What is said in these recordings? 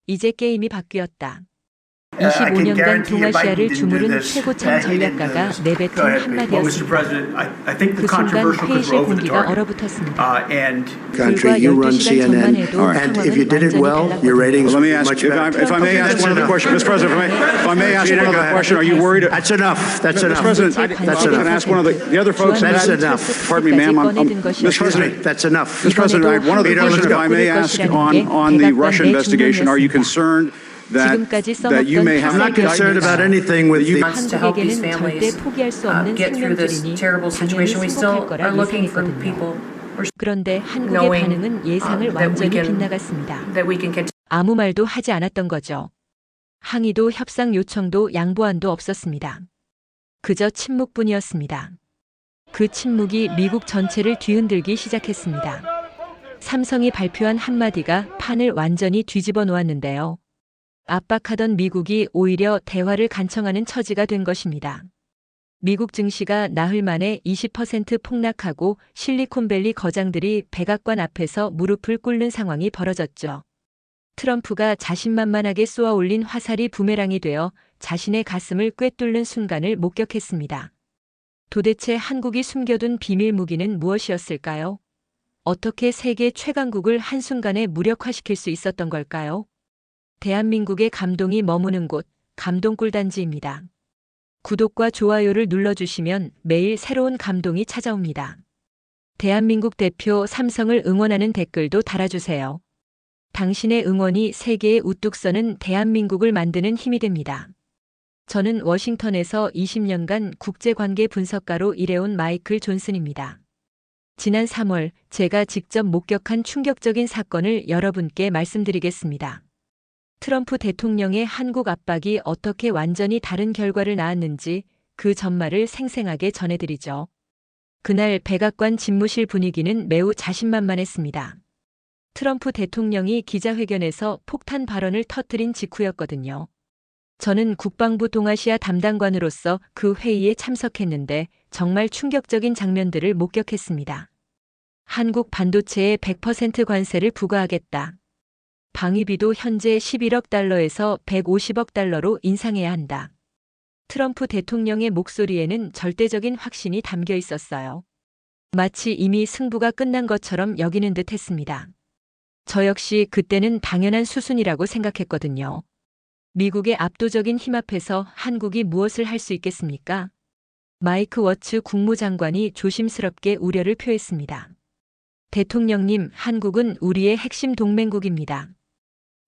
이제 게임이 바뀌었다. 25년간 동아시아를 주무른 최고참 전략가가 내뱉은 한마디였습니다. 그 순간 회의실 공기가 얼어붙었습니다. 불과 12시간 전만 해도 상황은 완전히 달랐거든요. Let me ask, if I may ask one other question, Mr. President, if I may ask one other question, are you worried? That's enough. That's Mr. enough. President, I'm going to ask one of the other folks. That's enough. Pardon me, ma'am. Mr. President, That's enough. Mr. President, I have one other question, if I may ask, on the Russia investigation. Are you concerned that you may have I'm not concerned about anything with the To help these 한국에게는 절대 families 포기할 수 없는 get through this 생명줄이니 terrible 당연히 situation. We 승복할 still 거라 are looking for 예상했거든요. people 그런데 한국의 knowing 반응은 예상을 that we 완전히 can 빗나갔습니다. that we can continue. 아무 말도 하지 않았던 거죠. 항의도 협상 요청도 양보안도 없었습니다. 그저 침묵뿐이었습니다. 그 침묵이 미국 전체를 뒤흔들기 시작했습니다. 삼성이 발표한 한마디가 판을 완전히 뒤집어 놓았는데요. 압박하던 미국이 오히려 대화를 간청하는 처지가 된 것입니다. 미국 증시가 나흘 만에 20% 폭락하고 실리콘밸리 거장들이 백악관 앞에서 무릎을 꿇는 상황이 벌어졌죠. 트럼프가 자신만만하게 쏘아 올린 화살이 부메랑이 되어 자신의 가슴을 꿰뚫는 순간을 목격했습니다. 도대체 한국이 숨겨둔 비밀 무기는 무엇이었을까요? 어떻게 세계 최강국을 한순간에 무력화시킬 수 있었던 걸까요? 대한민국의 감동이 머무는 곳, 감동꿀단지입니다. 구독과 좋아요를 눌러주시면 매일 새로운 감동이 찾아옵니다. 대한민국 대표 삼성을 응원하는 댓글도 달아주세요. 당신의 응원이 세계에 우뚝 서는 대한민국을 만드는 힘이 됩니다. 저는 워싱턴에서 20년간 국제관계 분석가로 일해온 마이클 존슨입니다. 지난 3월 제가 직접 목격한 충격적인 사건을 여러분께 말씀드리겠습니다. 트럼프 대통령의 한국 압박이 어떻게 완전히 다른 결과를 낳았는지 그 전말을 생생하게 전해드리죠. 그날 백악관 집무실 분위기는 매우 자신만만했습니다. 트럼프 대통령이 기자회견에서 폭탄 발언을 터뜨린 직후였거든요. 저는 국방부 동아시아 담당관으로서 그 회의에 참석했는데 정말 충격적인 장면들을 목격했습니다. 한국 반도체에 100% 관세를 부과하겠다. 방위비도 현재 11억 달러에서 150억 달러로 인상해야 한다. 트럼프 대통령의 목소리에는 절대적인 확신이 담겨 있었어요. 마치 이미 승부가 끝난 것처럼 여기는 듯 했습니다. 저 역시 그때는 당연한 수순이라고 생각했거든요. 미국의 압도적인 힘 앞에서 한국이 무엇을 할 수 있겠습니까? 마이크 워츠 국무장관이 조심스럽게 우려를 표했습니다. 대통령님, 한국은 우리의 핵심 동맹국입니다.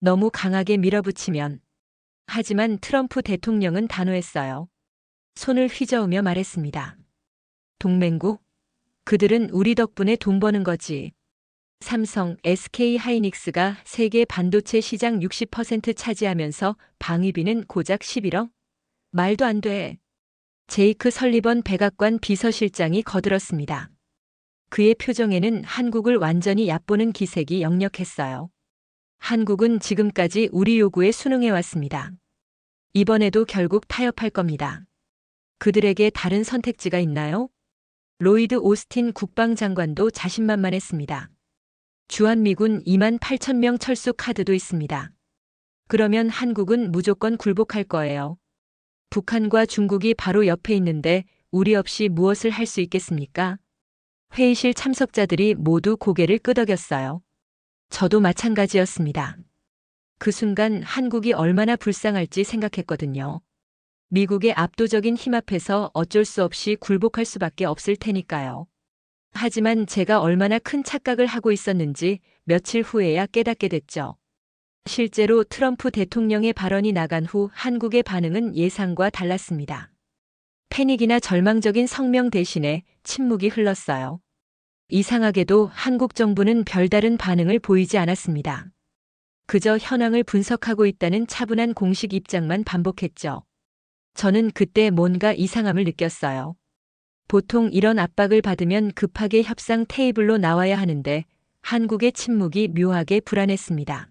너무 강하게 밀어붙이면. 하지만 트럼프 대통령은 단호했어요. 손을 휘저으며 말했습니다. 동맹국? 그들은 우리 덕분에 돈 버는 거지. 삼성, SK 하이닉스가 세계 반도체 시장 60% 차지하면서 방위비는 고작 11억? 말도 안 돼. 제이크 설리번 백악관 비서실장이 거들었습니다. 그의 표정에는 한국을 완전히 얕보는 기색이 역력했어요. 한국은 지금까지 우리 요구에 순응해왔습니다. 이번에도 결국 타협할 겁니다. 그들에게 다른 선택지가 있나요? 로이드 오스틴 국방장관도 자신만만했습니다. 주한미군 28,000명 철수 카드도 있습니다. 그러면 한국은 무조건 굴복할 거예요. 북한과 중국이 바로 옆에 있는데 우리 없이 무엇을 할 수 있겠습니까? 회의실 참석자들이 모두 고개를 끄덕였어요. 저도 마찬가지였습니다. 그 순간 한국이 얼마나 불쌍할지 생각했거든요. 미국의 압도적인 힘 앞에서 어쩔 수 없이 굴복할 수밖에 없을 테니까요. 하지만 제가 얼마나 큰 착각을 하고 있었는지 며칠 후에야 깨닫게 됐죠. 실제로 트럼프 대통령의 발언이 나간 후 한국의 반응은 예상과 달랐습니다. 패닉이나 절망적인 성명 대신에 침묵이 흘렀어요. 이상하게도 한국 정부는 별다른 반응을 보이지 않았습니다. 그저 현황을 분석하고 있다는 차분한 공식 입장만 반복했죠. 저는 그때 뭔가 이상함을 느꼈어요. 보통 이런 압박을 받으면 급하게 협상 테이블로 나와야 하는데 한국의 침묵이 묘하게 불안했습니다.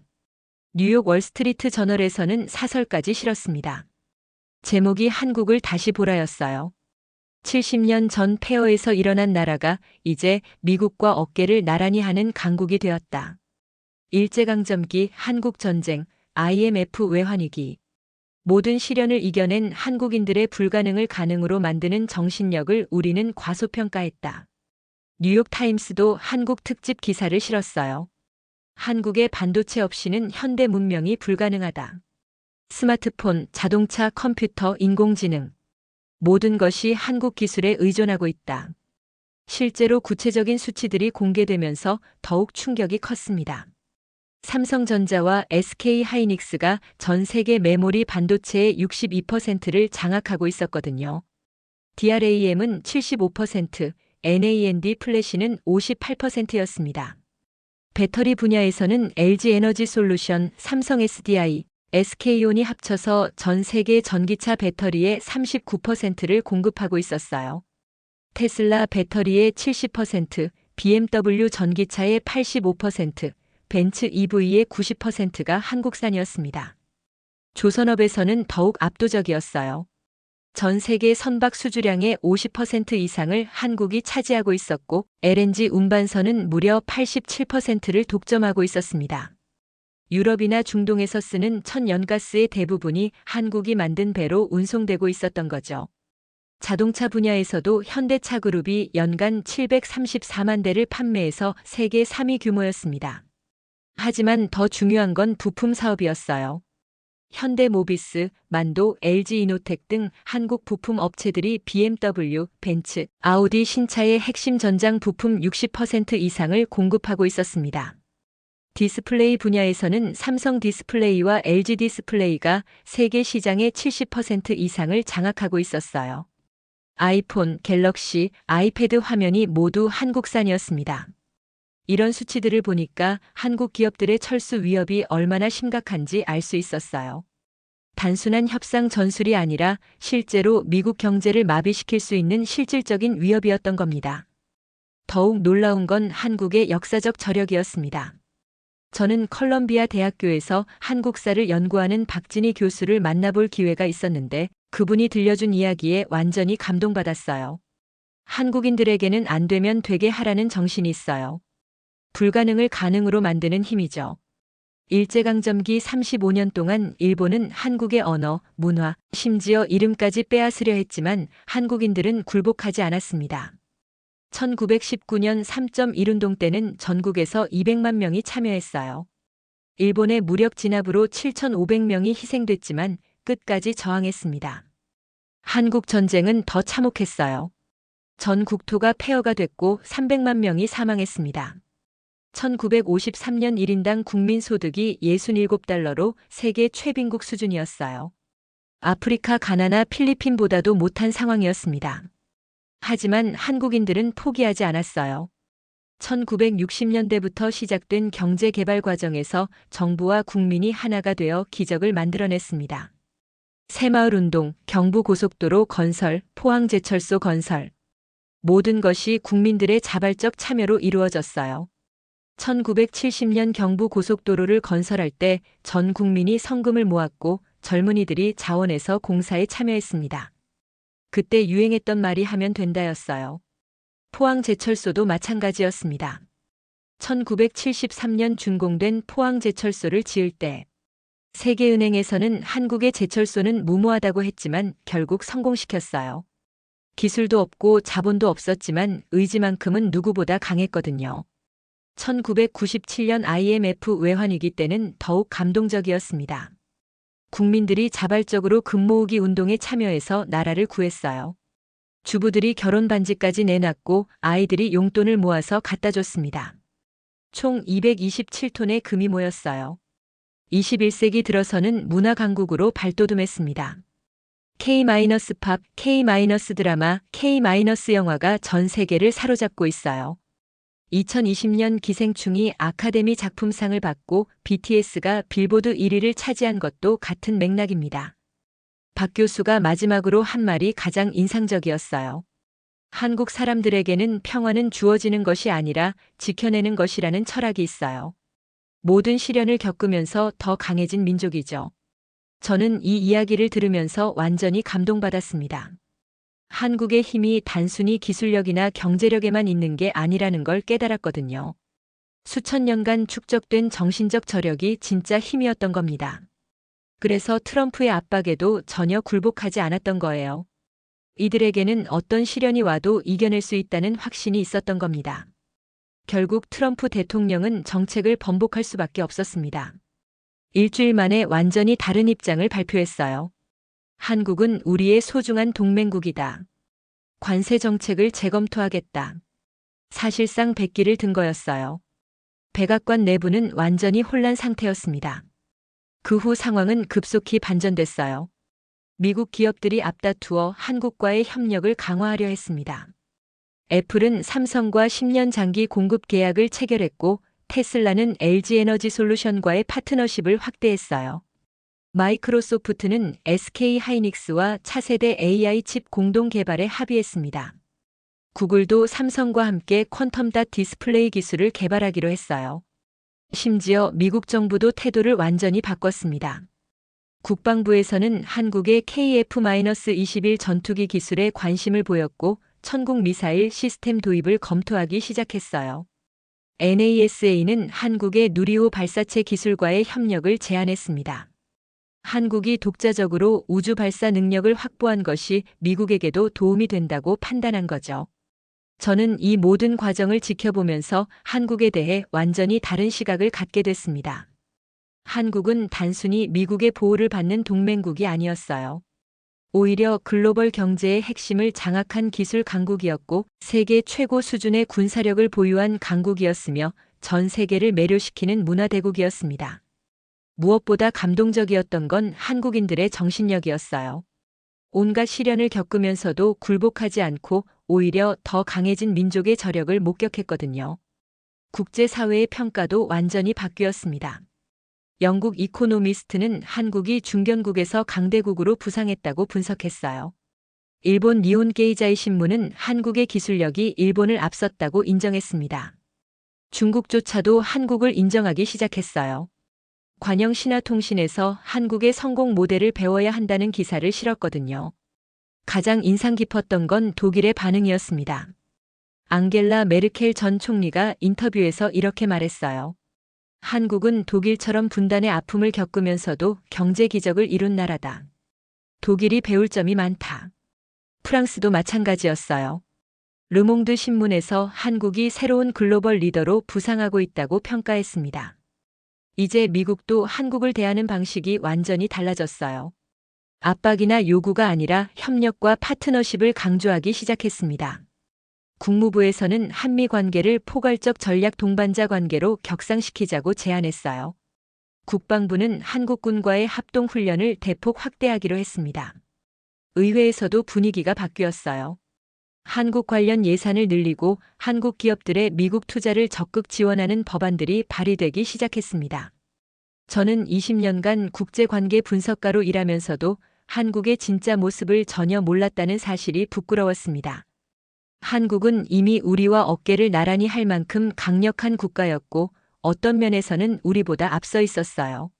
뉴욕 월스트리트 저널에서는 사설까지 실었습니다. 제목이 한국을 다시 보라였어요. 70년 전 폐허에서 일어난 나라가 이제 미국과 어깨를 나란히 하는 강국이 되었다. 일제강점기, 한국전쟁, IMF 외환위기. 모든 시련을 이겨낸 한국인들의 불가능을 가능으로 만드는 정신력을 우리는 과소평가했다. 뉴욕타임스도 한국 특집 기사를 실었어요. 한국의 반도체 없이는 현대 문명이 불가능하다. 스마트폰, 자동차, 컴퓨터, 인공지능. 모든 것이 한국 기술에 의존하고 있다. 실제로 구체적인 수치들이 공개되면서 더욱 충격이 컸습니다. 삼성전자와 SK하이닉스가 전 세계 메모리 반도체의 62%를 장악하고 있었거든요. DRAM은 75%, NAND 플래시는 58%였습니다. 배터리 분야에서는 LG에너지솔루션, 삼성 SDI, SK온이 합쳐서 전 세계 전기차 배터리의 39%를 공급하고 있었어요. 테슬라 배터리의 70%, BMW 전기차의 85%, 벤츠 EV의 90%가 한국산이었습니다. 조선업에서는 더욱 압도적이었어요. 전 세계 선박 수주량의 50% 이상을 한국이 차지하고 있었고 LNG 운반선은 무려 87%를 독점하고 있었습니다. 유럽이나 중동에서 쓰는 천연가스의 대부분이 한국이 만든 배로 운송되고 있었던 거죠. 자동차 분야에서도 현대차그룹이 연간 734만 대를 판매해서 세계 3위 규모였습니다. 하지만 더 중요한 건 부품 사업이었어요. 현대모비스, 만도, LG이노텍 등 한국 부품 업체들이 BMW, 벤츠, 아우디 신차의 핵심 전장 부품 60% 이상을 공급하고 있었습니다. 디스플레이 분야에서는 삼성 디스플레이와 LG 디스플레이가 세계 시장의 70% 이상을 장악하고 있었어요. 아이폰, 갤럭시, 아이패드 화면이 모두 한국산이었습니다. 이런 수치들을 보니까 한국 기업들의 철수 위협이 얼마나 심각한지 알 수 있었어요. 단순한 협상 전술이 아니라 실제로 미국 경제를 마비시킬 수 있는 실질적인 위협이었던 겁니다. 더욱 놀라운 건 한국의 역사적 저력이었습니다. 저는 컬럼비아 대학교에서 한국사를 연구하는 박진희 교수를 만나볼 기회가 있었는데 그분이 들려준 이야기에 완전히 감동받았어요. 한국인들에게는 안 되면 되게 하라는 정신이 있어요. 불가능을 가능으로 만드는 힘이죠. 일제강점기 35년 동안 일본은 한국의 언어, 문화, 심지어 이름까지 빼앗으려 했지만 한국인들은 굴복하지 않았습니다. 1919년 3.1운동 때는 전국에서 200만 명이 참여했어요. 일본의 무력 진압으로 7,500명이 희생됐지만 끝까지 저항했습니다. 한국 전쟁은 더 참혹했어요. 전 국토가 폐허가 됐고 300만 명이 사망했습니다. 1953년 1인당 국민소득이 67달러로 세계 최빈국 수준이었어요. 아프리카 가나나 필리핀보다도 못한 상황이었습니다. 하지만 한국인들은 포기하지 않았어요. 1960년대부터 시작된 경제개발 과정에서 정부와 국민이 하나가 되어 기적을 만들어냈습니다. 새마을운동, 경부고속도로 건설, 포항제철소 건설. 모든 것이 국민들의 자발적 참여로 이루어졌어요. 1970년 경부고속도로를 건설할 때 전 국민이 성금을 모았고 젊은이들이 자원해서 공사에 참여했습니다. 그때 유행했던 말이 하면 된다였어요. 포항제철소도 마찬가지였습니다. 1973년 준공된 포항제철소를 지을 때 세계은행에서는 한국의 제철소는 무모하다고 했지만 결국 성공시켰어요. 기술도 없고 자본도 없었지만 의지만큼은 누구보다 강했거든요. 1997년 IMF 외환위기 때는 더욱 감동적이었습니다. 국민들이 자발적으로 금모으기 운동에 참여해서 나라를 구했어요. 주부들이 결혼 반지까지 내놨고 아이들이 용돈을 모아서 갖다 줬습니다. 총 227톤의 금이 모였어요. 21세기 들어서는 문화 강국으로 발돋움했습니다. K-팝, K-드라마, K-영화가 전 세계를 사로잡고 있어요. 2020년 기생충이 아카데미 작품상을 받고 BTS가 빌보드 1위를 차지한 것도 같은 맥락입니다. 박 교수가 마지막으로 한 말이 가장 인상적이었어요. 한국 사람들에게는 평화는 주어지는 것이 아니라 지켜내는 것이라는 철학이 있어요. 모든 시련을 겪으면서 더 강해진 민족이죠. 저는 이 이야기를 들으면서 완전히 감동받았습니다. 한국의 힘이 단순히 기술력이나 경제력에만 있는 게 아니라는 걸 깨달았거든요. 수천 년간 축적된 정신적 저력이 진짜 힘이었던 겁니다. 그래서 트럼프의 압박에도 전혀 굴복하지 않았던 거예요. 이들에게는 어떤 시련이 와도 이겨낼 수 있다는 확신이 있었던 겁니다. 결국 트럼프 대통령은 정책을 번복할 수밖에 없었습니다. 일주일 만에 완전히 다른 입장을 발표했어요. 한국은 우리의 소중한 동맹국이다. 관세 정책을 재검토하겠다. 사실상 백기를 든 거였어요. 백악관 내부는 완전히 혼란 상태였습니다. 그 후 상황은 급속히 반전됐어요. 미국 기업들이 앞다투어 한국과의 협력을 강화하려 했습니다. 애플은 삼성과 10년 장기 공급 계약을 체결했고 테슬라는 LG 에너지 솔루션과의 파트너십을 확대했어요. 마이크로소프트는 SK 하이닉스와 차세대 AI 칩 공동 개발에 합의했습니다. 구글도 삼성과 함께 퀀텀 닷 디스플레이 기술을 개발하기로 했어요. 심지어 미국 정부도 태도를 완전히 바꿨습니다. 국방부에서는 한국의 KF-21 전투기 기술에 관심을 보였고 천국 미사일 시스템 도입을 검토하기 시작했어요. NASA는 한국의 누리호 발사체 기술과의 협력을 제안했습니다. 한국이 독자적으로 우주 발사 능력을 확보한 것이 미국에게도 도움이 된다고 판단한 거죠. 저는 이 모든 과정을 지켜보면서 한국에 대해 완전히 다른 시각을 갖게 됐습니다. 한국은 단순히 미국의 보호를 받는 동맹국이 아니었어요. 오히려 글로벌 경제의 핵심을 장악한 기술 강국이었고 세계 최고 수준의 군사력을 보유한 강국이었으며 전 세계를 매료시키는 문화대국이었습니다. 무엇보다 감동적이었던 건 한국인들의 정신력이었어요. 온갖 시련을 겪으면서도 굴복하지 않고 오히려 더 강해진 민족의 저력을 목격했거든요. 국제사회의 평가도 완전히 바뀌었습니다. 영국 이코노미스트는 한국이 중견국에서 강대국으로 부상했다고 분석했어요. 일본 니혼 게이자이 신문은 한국의 기술력이 일본을 앞섰다고 인정했습니다. 중국조차도 한국을 인정하기 시작했어요. 관영 신화통신에서 한국의 성공 모델을 배워야 한다는 기사를 실었거든요. 가장 인상 깊었던 건 독일의 반응이었습니다. 앙겔라 메르켈 전 총리가 인터뷰에서 이렇게 말했어요. 한국은 독일처럼 분단의 아픔을 겪으면서도 경제 기적을 이룬 나라다. 독일이 배울 점이 많다. 프랑스도 마찬가지였어요. 르몽드 신문에서 한국이 새로운 글로벌 리더로 부상하고 있다고 평가했습니다. 이제 미국도 한국을 대하는 방식이 완전히 달라졌어요. 압박이나 요구가 아니라 협력과 파트너십을 강조하기 시작했습니다. 국무부에서는 한미 관계를 포괄적 전략 동반자 관계로 격상시키자고 제안했어요. 국방부는 한국군과의 합동훈련을 대폭 확대하기로 했습니다. 의회에서도 분위기가 바뀌었어요. 한국 관련 예산을 늘리고 한국 기업들의 미국 투자를 적극 지원하는 법안들이 발의되기 시작했습니다. 저는 20년간 국제관계 분석가로 일하면서도 한국의 진짜 모습을 전혀 몰랐다는 사실이 부끄러웠습니다. 한국은 이미 우리와 어깨를 나란히 할 만큼 강력한 국가였고 어떤 면에서는 우리보다 앞서 있었어요.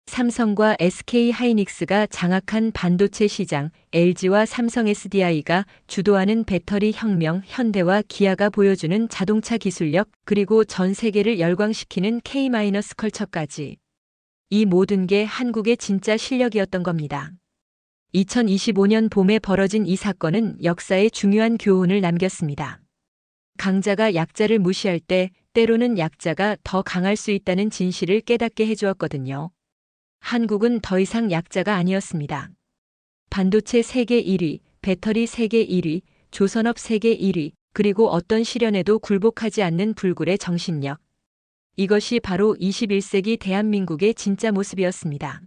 삼성과 SK 하이닉스가 장악한 반도체 시장, LG와 삼성 SDI가 주도하는 배터리 혁명, 현대와 기아가 보여주는 자동차 기술력, 그리고 전 세계를 열광시키는 K-컬처까지. 이 모든 게 한국의 진짜 실력이었던 겁니다. 2025년 봄에 벌어진 이 사건은 역사에 중요한 교훈을 남겼습니다. 강자가 약자를 무시할 때 때로는 약자가 더 강할 수 있다는 진실을 깨닫게 해주었거든요. 한국은 더 이상 약자가 아니었습니다. 반도체 세계 1위, 배터리 세계 1위, 조선업 세계 1위, 그리고 어떤 시련에도 굴복하지 않는 불굴의 정신력. 이것이 바로 21세기 대한민국의 진짜 모습이었습니다.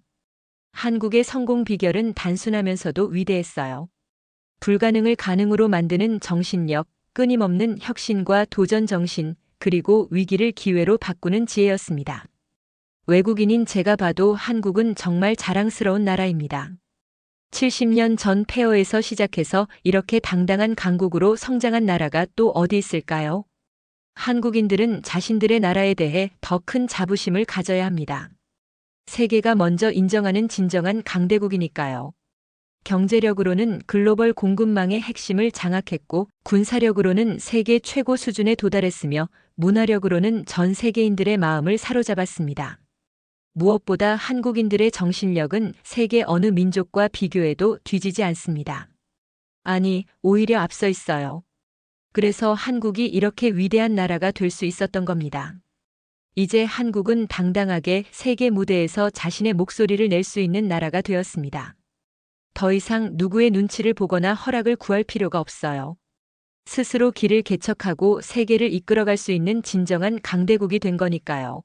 한국의 성공 비결은 단순하면서도 위대했어요. 불가능을 가능으로 만드는 정신력, 끊임없는 혁신과 도전 정신, 그리고 위기를 기회로 바꾸는 지혜였습니다. 외국인인 제가 봐도 한국은 정말 자랑스러운 나라입니다. 70년 전 폐허에서 시작해서 이렇게 당당한 강국으로 성장한 나라가 또 어디 있을까요? 한국인들은 자신들의 나라에 대해 더 큰 자부심을 가져야 합니다. 세계가 먼저 인정하는 진정한 강대국이니까요. 경제력으로는 글로벌 공급망의 핵심을 장악했고 군사력으로는 세계 최고 수준에 도달했으며 문화력으로는 전 세계인들의 마음을 사로잡았습니다. 무엇보다 한국인들의 정신력은 세계 어느 민족과 비교해도 뒤지지 않습니다. 아니, 오히려 앞서 있어요. 그래서 한국이 이렇게 위대한 나라가 될 수 있었던 겁니다. 이제 한국은 당당하게 세계 무대에서 자신의 목소리를 낼 수 있는 나라가 되었습니다. 더 이상 누구의 눈치를 보거나 허락을 구할 필요가 없어요. 스스로 길을 개척하고 세계를 이끌어갈 수 있는 진정한 강대국이 된 거니까요.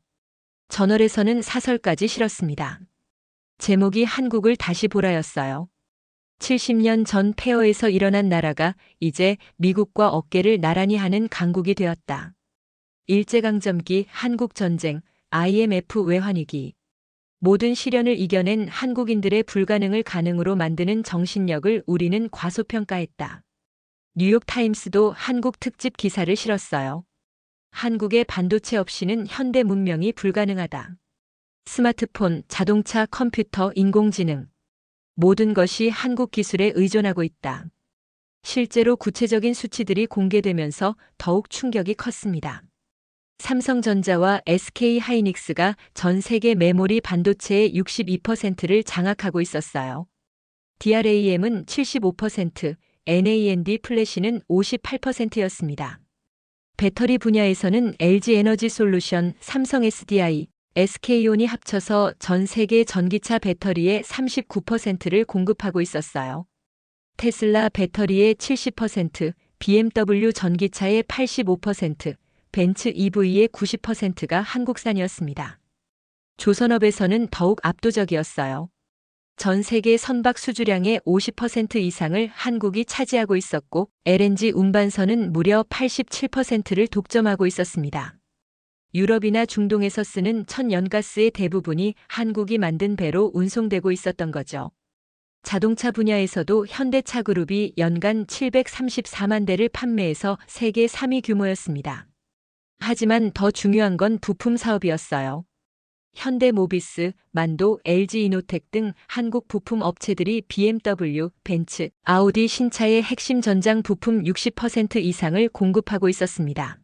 저널에서는 사설까지 실었습니다. 제목이 한국을 다시 보라였어요. 70년 전 폐허에서 일어난 나라가 이제 미국과 어깨를 나란히 하는 강국이 되었다. 일제강점기, 한국전쟁, IMF 외환위기. 모든 시련을 이겨낸 한국인들의 불가능을 가능으로 만드는 정신력을 우리는 과소평가했다. 뉴욕타임스도 한국 특집 기사를 실었어요. 한국의 반도체 없이는 현대 문명이 불가능하다. 스마트폰, 자동차, 컴퓨터, 인공지능. 모든 것이 한국 기술에 의존하고 있다. 실제로 구체적인 수치들이 공개되면서 더욱 충격이 컸습니다. 삼성전자와 SK하이닉스가 전 세계 메모리 반도체의 62%를 장악하고 있었어요. DRAM은 75%, NAND 플래시는 58%였습니다. 배터리 분야에서는 LG에너지솔루션, 삼성 SDI, SK온이 합쳐서 전 세계 전기차 배터리의 39%를 공급하고 있었어요. 테슬라 배터리의 70%, BMW 전기차의 85%, 벤츠 EV의 90%가 한국산이었습니다. 조선업에서는 더욱 압도적이었어요. 전 세계 선박 수주량의 50% 이상을 한국이 차지하고 있었고 LNG 운반선은 무려 87%를 독점하고 있었습니다. 유럽이나 중동에서 쓰는 천연가스의 대부분이 한국이 만든 배로 운송되고 있었던 거죠. 자동차 분야에서도 현대차그룹이 연간 734만 대를 판매해서 세계 3위 규모였습니다. 하지만 더 중요한 건 부품 사업이었어요. 현대모비스, 만도, LG이노텍 등 한국 부품 업체들이 BMW, 벤츠, 아우디 신차의 핵심 전장 부품 60% 이상을 공급하고 있었습니다.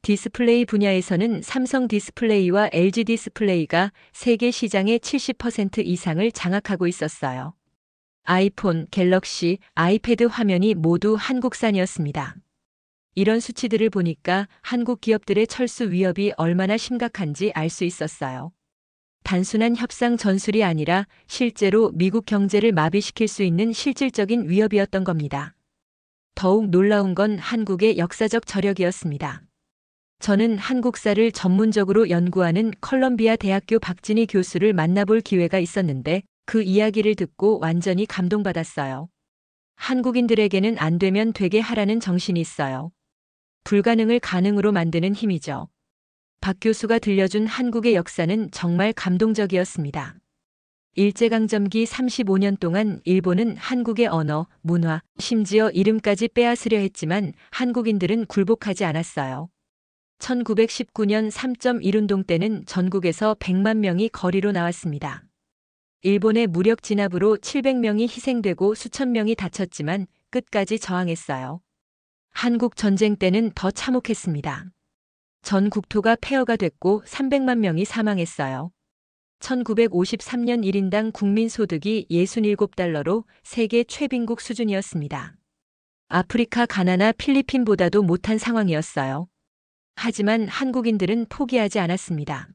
디스플레이 분야에서는 삼성 디스플레이와 LG 디스플레이가 세계 시장의 70% 이상을 장악하고 있었어요. 아이폰, 갤럭시, 아이패드 화면이 모두 한국산이었습니다. 이런 수치들을 보니까 한국 기업들의 철수 위협이 얼마나 심각한지 알 수 있었어요. 단순한 협상 전술이 아니라 실제로 미국 경제를 마비시킬 수 있는 실질적인 위협이었던 겁니다. 더욱 놀라운 건 한국의 역사적 저력이었습니다. 저는 한국사를 전문적으로 연구하는 컬럼비아 대학교 박진희 교수를 만나볼 기회가 있었는데 그 이야기를 듣고 완전히 감동받았어요. 한국인들에게는 안 되면 되게 하라는 정신이 있어요. 불가능을 가능으로 만드는 힘이죠. 박 교수가 들려준 한국의 역사는 정말 감동적이었습니다. 일제강점기 35년 동안 일본은 한국의 언어, 문화, 심지어 이름까지 빼앗으려 했지만 한국인들은 굴복하지 않았어요. 1919년 3.1운동 때는 전국에서 100만 명이 거리로 나왔습니다. 일본의 무력 진압으로 700명이 희생되고 수천 명이 다쳤지만 끝까지 저항했어요. 한국 전쟁 때는 더 참혹했습니다. 전 국토가 폐허가 됐고 300만 명이 사망했어요. 1953년 1인당 국민소득이 67달러로 세계 최빈국 수준이었습니다. 아프리카 가나나 필리핀보다도 못한 상황이었어요. 하지만 한국인들은 포기하지 않았습니다.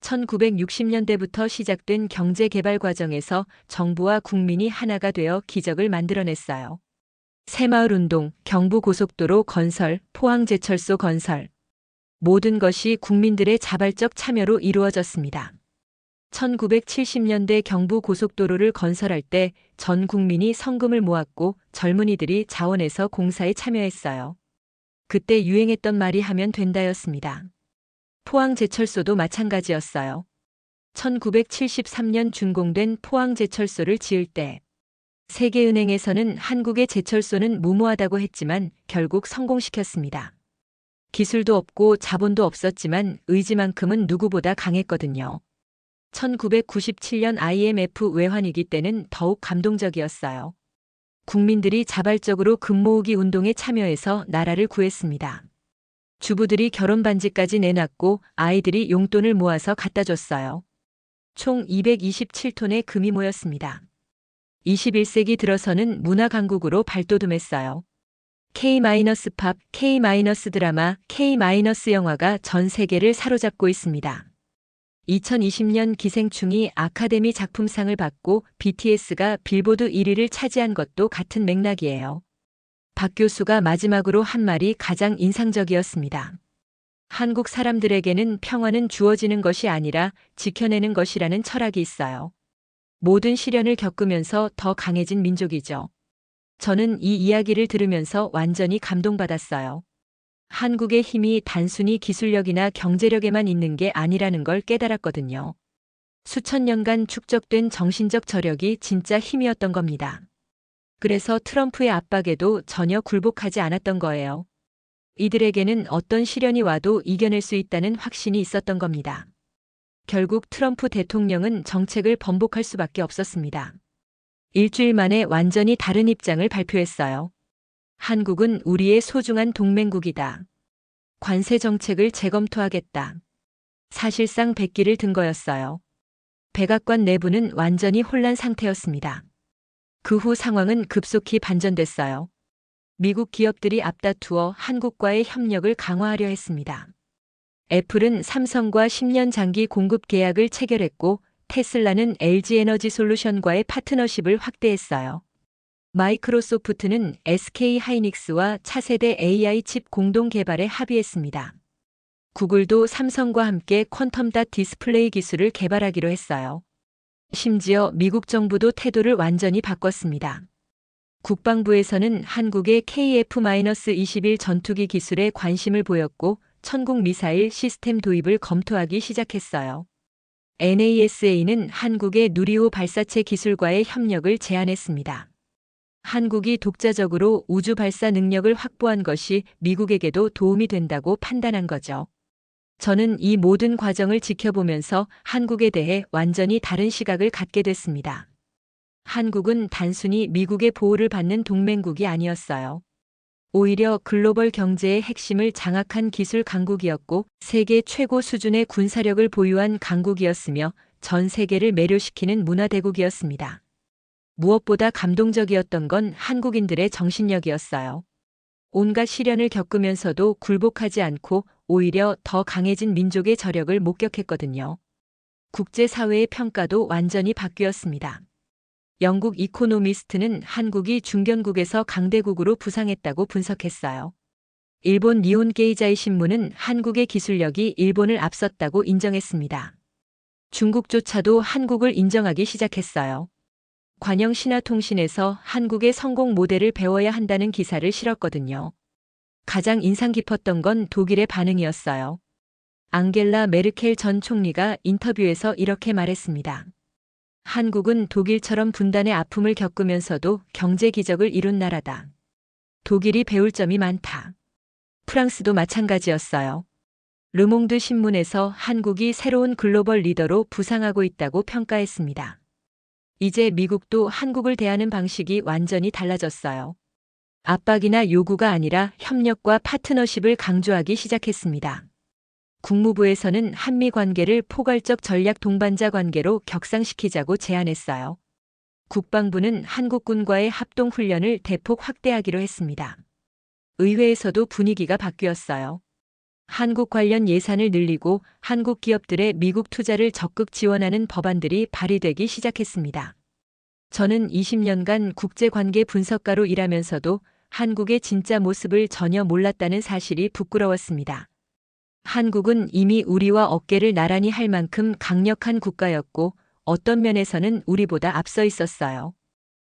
1960년대부터 시작된 경제개발 과정에서 정부와 국민이 하나가 되어 기적을 만들어냈어요. 새마을운동, 경부고속도로 건설, 포항제철소 건설. 모든 것이 국민들의 자발적 참여로 이루어졌습니다. 1970년대 경부고속도로를 건설할 때 전 국민이 성금을 모았고 젊은이들이 자원해서 공사에 참여했어요. 그때 유행했던 말이 하면 된다였습니다. 포항제철소도 마찬가지였어요. 1973년 준공된 포항제철소를 지을 때 세계은행에서는 한국의 제철소는 무모하다고 했지만 결국 성공시켰습니다. 기술도 없고 자본도 없었지만 의지만큼은 누구보다 강했거든요. 1997년 IMF 외환위기 때는 더욱 감동적이었어요. 국민들이 자발적으로 금모으기 운동에 참여해서 나라를 구했습니다. 주부들이 결혼 반지까지 내놨고 아이들이 용돈을 모아서 갖다 줬어요. 총 227톤의 금이 모였습니다. 21세기 들어서는 문화 강국으로 발돋움했어요. K-팝, K-드라마, K-영화가 전 세계를 사로잡고 있습니다. 2020년 기생충이 아카데미 작품상을 받고 BTS가 빌보드 1위를 차지한 것도 같은 맥락이에요. 박 교수가 마지막으로 한 말이 가장 인상적이었습니다. 한국 사람들에게는 평화는 주어지는 것이 아니라 지켜내는 것이라는 철학이 있어요. 모든 시련을 겪으면서 더 강해진 민족이죠. 저는 이 이야기를 들으면서 완전히 감동받았어요. 한국의 힘이 단순히 기술력이나 경제력에만 있는 게 아니라는 걸 깨달았거든요. 수천 년간 축적된 정신적 저력이 진짜 힘이었던 겁니다. 그래서 트럼프의 압박에도 전혀 굴복하지 않았던 거예요. 이들에게는 어떤 시련이 와도 이겨낼 수 있다는 확신이 있었던 겁니다. 결국 트럼프 대통령은 정책을 번복할 수밖에 없었습니다. 일주일 만에 완전히 다른 입장을 발표했어요. 한국은 우리의 소중한 동맹국이다. 관세 정책을 재검토하겠다. 사실상 백기를 든 거였어요. 백악관 내부는 완전히 혼란 상태였습니다. 그 후 상황은 급속히 반전됐어요. 미국 기업들이 앞다투어 한국과의 협력을 강화하려 했습니다. 애플은 삼성과 10년 장기 공급 계약을 체결했고 테슬라는 LG 에너지 솔루션과의 파트너십을 확대했어요. 마이크로소프트는 SK 하이닉스와 차세대 AI 칩 공동 개발에 합의했습니다. 구글도 삼성과 함께 퀀텀 닷 디스플레이 기술을 개발하기로 했어요. 심지어 미국 정부도 태도를 완전히 바꿨습니다. 국방부에서는 한국의 KF-21 전투기 기술에 관심을 보였고 천국 미사일 시스템 도입을 검토하기 시작했어요. NASA는 한국의 누리호 발사체 기술과의 협력을 제안했습니다. 한국이 독자적으로 우주 발사 능력을 확보한 것이 미국에게도 도움이 된다고 판단한 거죠. 저는 이 모든 과정을 지켜보면서 한국에 대해 완전히 다른 시각을 갖게 됐습니다. 한국은 단순히 미국의 보호를 받는 동맹국이 아니었어요. 오히려 글로벌 경제의 핵심을 장악한 기술 강국이었고 세계 최고 수준의 군사력을 보유한 강국이었으며 전 세계를 매료시키는 문화 대국이었습니다. 무엇보다 감동적이었던 건 한국인들의 정신력이었어요. 온갖 시련을 겪으면서도 굴복하지 않고 오히려 더 강해진 민족의 저력을 목격했거든요. 국제사회의 평가도 완전히 바뀌었습니다. 영국 이코노미스트는 한국이 중견국에서 강대국으로 부상했다고 분석했어요. 일본 니혼 게이자이 신문은 한국의 기술력이 일본을 앞섰다고 인정했습니다. 중국조차도 한국을 인정하기 시작했어요. 관영 신화통신에서 한국의 성공 모델을 배워야 한다는 기사를 실었거든요. 가장 인상 깊었던 건 독일의 반응이었어요. 앙겔라 메르켈 전 총리가 인터뷰에서 이렇게 말했습니다. 한국은 독일처럼 분단의 아픔을 겪으면서도 경제 기적을 이룬 나라다. 독일이 배울 점이 많다. 프랑스도 마찬가지였어요. 르몽드 신문에서 한국이 새로운 글로벌 리더로 부상하고 있다고 평가했습니다. 이제 미국도 한국을 대하는 방식이 완전히 달라졌어요. 압박이나 요구가 아니라 협력과 파트너십을 강조하기 시작했습니다. 국무부에서는 한미 관계를 포괄적 전략 동반자 관계로 격상시키자고 제안했어요. 국방부는 한국군과의 합동훈련을 대폭 확대하기로 했습니다. 의회에서도 분위기가 바뀌었어요. 한국 관련 예산을 늘리고 한국 기업들의 미국 투자를 적극 지원하는 법안들이 발의되기 시작했습니다. 저는 20년간 국제관계 분석가로 일하면서도 한국의 진짜 모습을 전혀 몰랐다는 사실이 부끄러웠습니다. 한국은 이미 우리와 어깨를 나란히 할 만큼 강력한 국가였고 어떤 면에서는 우리보다 앞서 있었어요.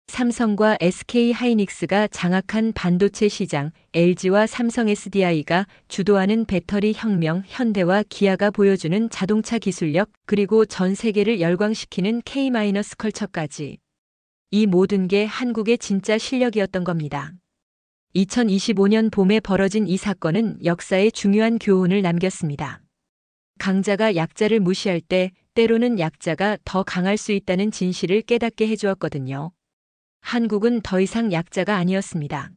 삼성과 SK 하이닉스가 장악한 반도체 시장, LG와 삼성 SDI가 주도하는 배터리 혁명, 현대와 기아가 보여주는 자동차 기술력, 그리고 전 세계를 열광시키는 K-컬처까지. 이 모든 게 한국의 진짜 실력이었던 겁니다. 2025년 봄에 벌어진 이 사건은 역사에 중요한 교훈을 남겼습니다. 강자가 약자를 무시할 때 때로는 약자가 더 강할 수 있다는 진실을 깨닫게 해주었거든요. 한국은 더 이상 약자가 아니었습니다.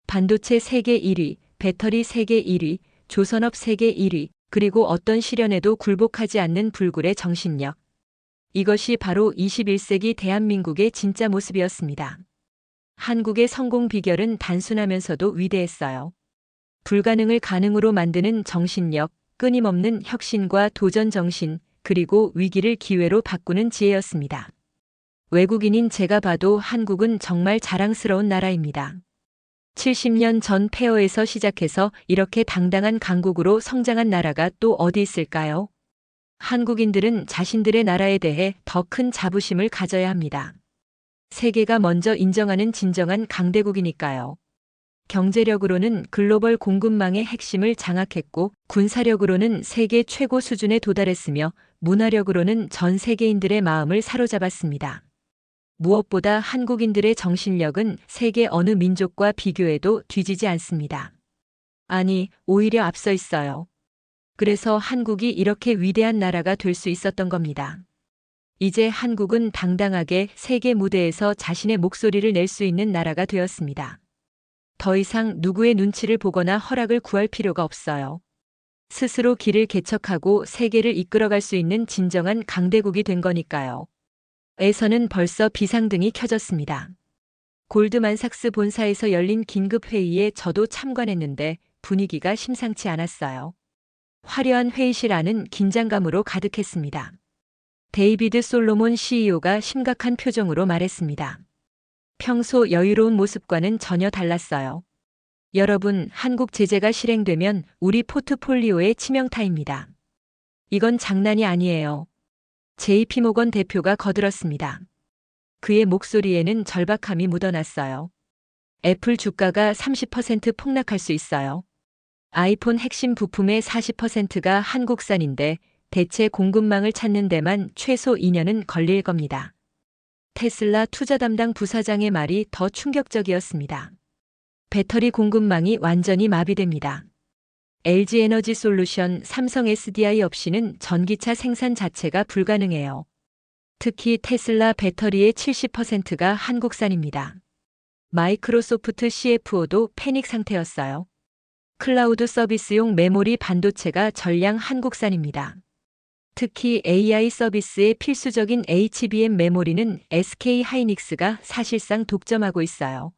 반도체 세계 1위, 배터리 세계 1위, 조선업 세계 1위, 그리고 어떤 시련에도 굴복하지 않는 불굴의 정신력. 이것이 바로 21세기 대한민국의 진짜 모습이었습니다. 한국의 성공 비결은 단순하면서도 위대했어요. 불가능을 가능으로 만드는 정신력, 끊임없는 혁신과 도전 정신, 그리고 위기를 기회로 바꾸는 지혜였습니다. 외국인인 제가 봐도 한국은 정말 자랑스러운 나라입니다. 70년 전 폐허에서 시작해서 이렇게 당당한 강국으로 성장한 나라가 또 어디 있을까요? 한국인들은 자신들의 나라에 대해 더 큰 자부심을 가져야 합니다. 세계가 먼저 인정하는 진정한 강대국이니까요. 경제력으로는 글로벌 공급망의 핵심을 장악했고, 군사력으로는 세계 최고 수준에 도달했으며, 문화력으로는 전 세계인들의 마음을 사로잡았습니다. 무엇보다 한국인들의 정신력은 세계 어느 민족과 비교해도 뒤지지 않습니다. 아니, 오히려 앞서 있어요. 그래서 한국이 이렇게 위대한 나라가 될 수 있었던 겁니다. 이제 한국은 당당하게 세계 무대에서 자신의 목소리를 낼 수 있는 나라가 되었습니다. 더 이상 누구의 눈치를 보거나 허락을 구할 필요가 없어요. 스스로 길을 개척하고 세계를 이끌어갈 수 있는 진정한 강대국이 된 거니까요. 에서는 벌써 비상등이 켜졌습니다. 골드만삭스 본사에서 열린 긴급회의에 저도 참관했는데 분위기가 심상치 않았어요. 화려한 회의실 안은 긴장감으로 가득했습니다. 데이비드 솔로몬 CEO가 심각한 표정으로 말했습니다. 평소 여유로운 모습과는 전혀 달랐어요. 여러분, 한국 제재가 실행되면 우리 포트폴리오의 치명타입니다. 이건 장난이 아니에요. JP모건 대표가 거들었습니다. 그의 목소리에는 절박함이 묻어났어요. 애플 주가가 30% 폭락할 수 있어요. 아이폰 핵심 부품의 40%가 한국산인데 대체 공급망을 찾는 데만 최소 2년은 걸릴 겁니다. 테슬라 투자 담당 부사장의 말이 더 충격적이었습니다. 배터리 공급망이 완전히 마비됩니다. LG에너지솔루션, 삼성 SDI 없이는 전기차 생산 자체가 불가능해요. 특히 테슬라 배터리의 70%가 한국산입니다. 마이크로소프트 CFO도 패닉 상태였어요. 클라우드 서비스용 메모리 반도체가 전량 한국산입니다. 특히 AI 서비스의 필수적인 HBM 메모리는 SK 하이닉스가 사실상 독점하고 있어요.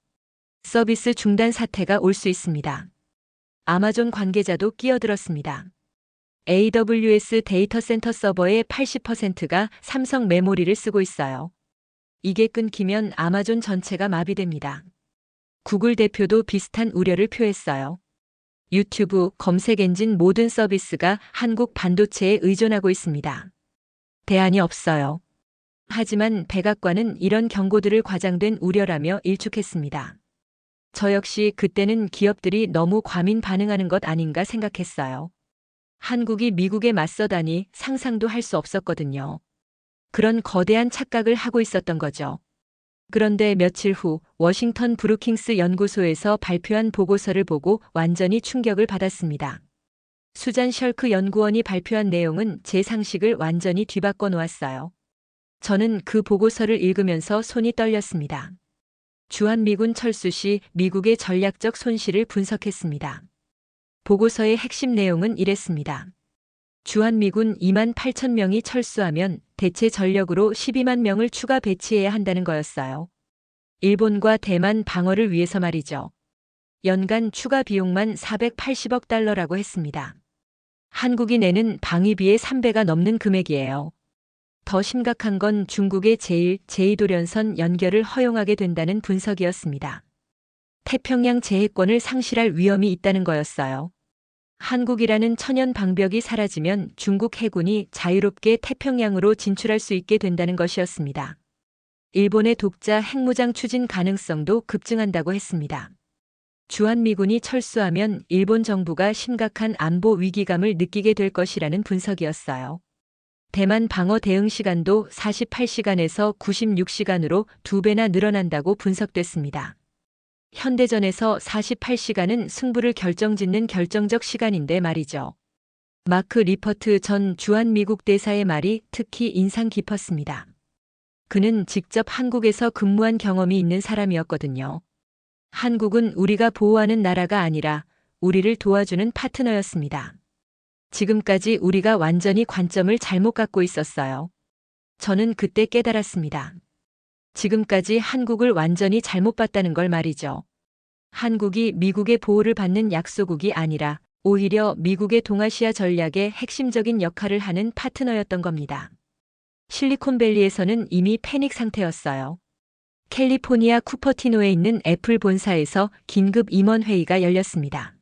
서비스 중단 사태가 올 수 있습니다. 아마존 관계자도 끼어들었습니다. AWS 데이터 센터 서버의 80%가 삼성 메모리를 쓰고 있어요. 이게 끊기면 아마존 전체가 마비됩니다. 구글 대표도 비슷한 우려를 표했어요. 유튜브, 검색 엔진 모든 서비스가 한국 반도체에 의존하고 있습니다. 대안이 없어요. 하지만 백악관은 이런 경고들을 과장된 우려라며 일축했습니다. 저 역시 그때는 기업들이 너무 과민 반응하는 것 아닌가 생각했어요. 한국이 미국에 맞서다니 상상도 할 수 없었거든요. 그런 거대한 착각을 하고 있었던 거죠. 그런데 며칠 후 워싱턴 브루킹스 연구소에서 발표한 보고서를 보고 완전히 충격을 받았습니다. 수잔 셜크 연구원이 발표한 내용은 제 상식을 완전히 뒤바꿔 놓았어요. 저는 그 보고서를 읽으면서 손이 떨렸습니다. 주한미군 철수 시 미국의 전략적 손실을 분석했습니다. 보고서의 핵심 내용은 이랬습니다. 주한미군 2만 8천 명이 철수하면 대체 전력으로 12만 명을 추가 배치해야 한다는 거였어요. 일본과 대만 방어를 위해서 말이죠. 연간 추가 비용만 480억 달러라고 했습니다. 한국이 내는 방위비의 3배가 넘는 금액이에요. 더 심각한 건 중국의 제1제2도련선 연결을 허용하게 된다는 분석이었습니다. 태평양 제해권을 상실할 위험이 있다는 거였어요. 한국이라는 천연 방벽이 사라지면 중국 해군이 자유롭게 태평양으로 진출할 수 있게 된다는 것이었습니다. 일본의 독자 핵무장 추진 가능성도 급증한다고 했습니다. 주한미군이 철수하면 일본 정부가 심각한 안보 위기감을 느끼게 될 것이라는 분석이었어요. 대만 방어 대응 시간도 48시간에서 96시간으로 2배나 늘어난다고 분석됐습니다. 현대전에서 48시간은 승부를 결정짓는 결정적 시간인데 말이죠. 마크 리퍼트 전 주한미국 대사의 말이 특히 인상 깊었습니다. 그는 직접 한국에서 근무한 경험이 있는 사람이었거든요. 한국은 우리가 보호하는 나라가 아니라 우리를 도와주는 파트너였습니다. 지금까지 우리가 완전히 관점을 잘못 갖고 있었어요. 저는 그때 깨달았습니다. 지금까지 한국을 완전히 잘못 봤다는 걸 말이죠. 한국이 미국의 보호를 받는 약소국이 아니라 오히려 미국의 동아시아 전략의 핵심적인 역할을 하는 파트너였던 겁니다. 실리콘밸리에서는 이미 패닉 상태였어요. 캘리포니아 쿠퍼티노에 있는 애플 본사에서 긴급 임원회의가 열렸습니다.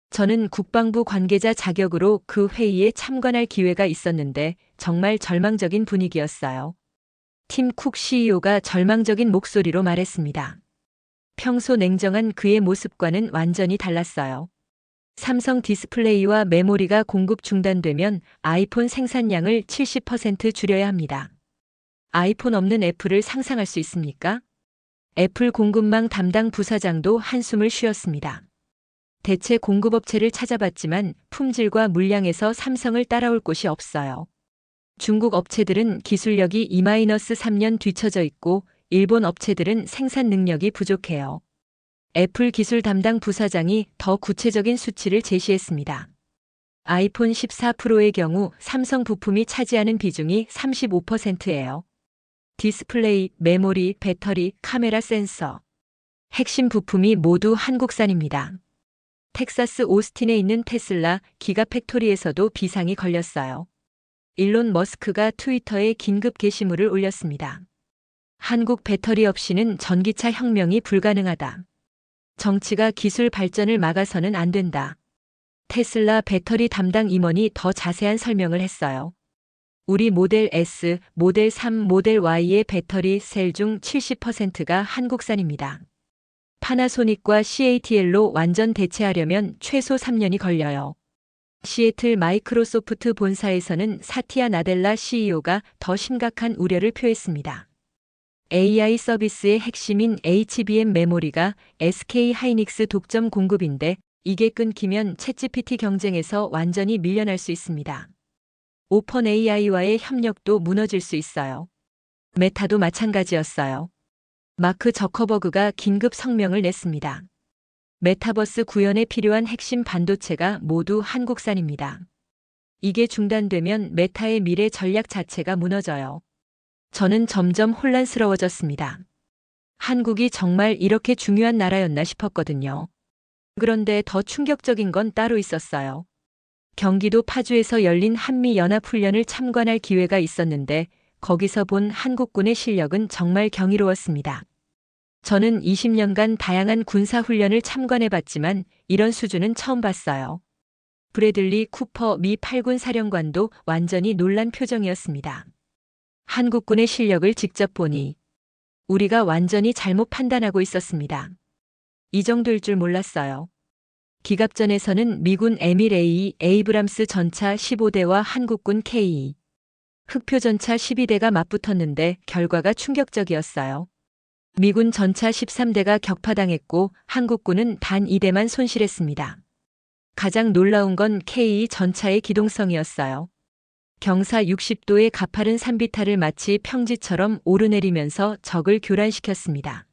저는 국방부 관계자 자격으로 그 회의에 참관할 기회가 있었는데 정말 절망적인 분위기였어요. 팀 쿡 CEO가 절망적인 목소리로 말했습니다. 평소 냉정한 그의 모습과는 완전히 달랐어요. 삼성 디스플레이와 메모리가 공급 중단되면 아이폰 생산량을 70% 줄여야 합니다. 아이폰 없는 애플을 상상할 수 있습니까? 애플 공급망 담당 부사장도 한숨을 쉬었습니다. 대체 공급업체를 찾아봤지만 품질과 물량에서 삼성을 따라올 곳이 없어요. 중국 업체들은 기술력이 2-3년 뒤처져 있고 일본 업체들은 생산 능력이 부족해요. 애플 기술 담당 부사장이 더 구체적인 수치를 제시했습니다. 아이폰 14 프로의 경우 삼성 부품이 차지하는 비중이 35%예요. 디스플레이, 메모리, 배터리, 카메라 센서. 핵심 부품이 모두 한국산입니다. 텍사스 오스틴에 있는 테슬라 기가팩토리에서도 비상이 걸렸어요. 일론 머스크가 트위터에 긴급 게시물을 올렸습니다. 한국 배터리 없이는 전기차 혁명이 불가능하다. 정치가 기술 발전을 막아서는 안 된다. 테슬라 배터리 담당 임원이 더 자세한 설명을 했어요. 우리 모델 S, 모델 3, 모델 Y의 배터리 셀 중 70%가 한국산입니다. 파나소닉과 CATL로 완전 대체하려면 최소 3년이 걸려요. 시애틀 마이크로소프트 본사에서는 사티아 나델라 CEO가 더 심각한 우려를 표했습니다. AI 서비스의 핵심인 HBM 메모리가 SK 하이닉스 독점 공급인데 이게 끊기면 챗GPT 경쟁에서 완전히 밀려날 수 있습니다. 오픈 AI와의 협력도 무너질 수 있어요. 메타도 마찬가지였어요. 마크 저커버그가 긴급 성명을 냈습니다. 메타버스 구현에 필요한 핵심 반도체가 모두 한국산입니다. 이게 중단되면 메타의 미래 전략 자체가 무너져요. 저는 점점 혼란스러워졌습니다. 한국이 정말 이렇게 중요한 나라였나 싶었거든요. 그런데 더 충격적인 건 따로 있었어요. 경기도 파주에서 열린 한미연합훈련을 참관할 기회가 있었는데 거기서 본 한국군의 실력은 정말 경이로웠습니다. 저는 20년간 다양한 군사훈련을 참관해봤지만 이런 수준은 처음 봤어요. 브래들리 쿠퍼 미 8군 사령관도 완전히 놀란 표정이었습니다. 한국군의 실력을 직접 보니 우리가 완전히 잘못 판단하고 있었습니다. 이 정도일 줄 몰랐어요. 기갑전에서는 미군 에밀-A, 에이브람스 전차 15대와 한국군 K, 흑표 전차 12대가 맞붙었는데 결과가 충격적이었어요. 미군 전차 13대가 격파당했고 한국군은 단 2대만 손실했습니다. 가장 놀라운 건 K 전차의 기동성이었어요. 경사 60도의 가파른 산비탈을 마치 평지처럼 오르내리면서 적을 교란시켰습니다.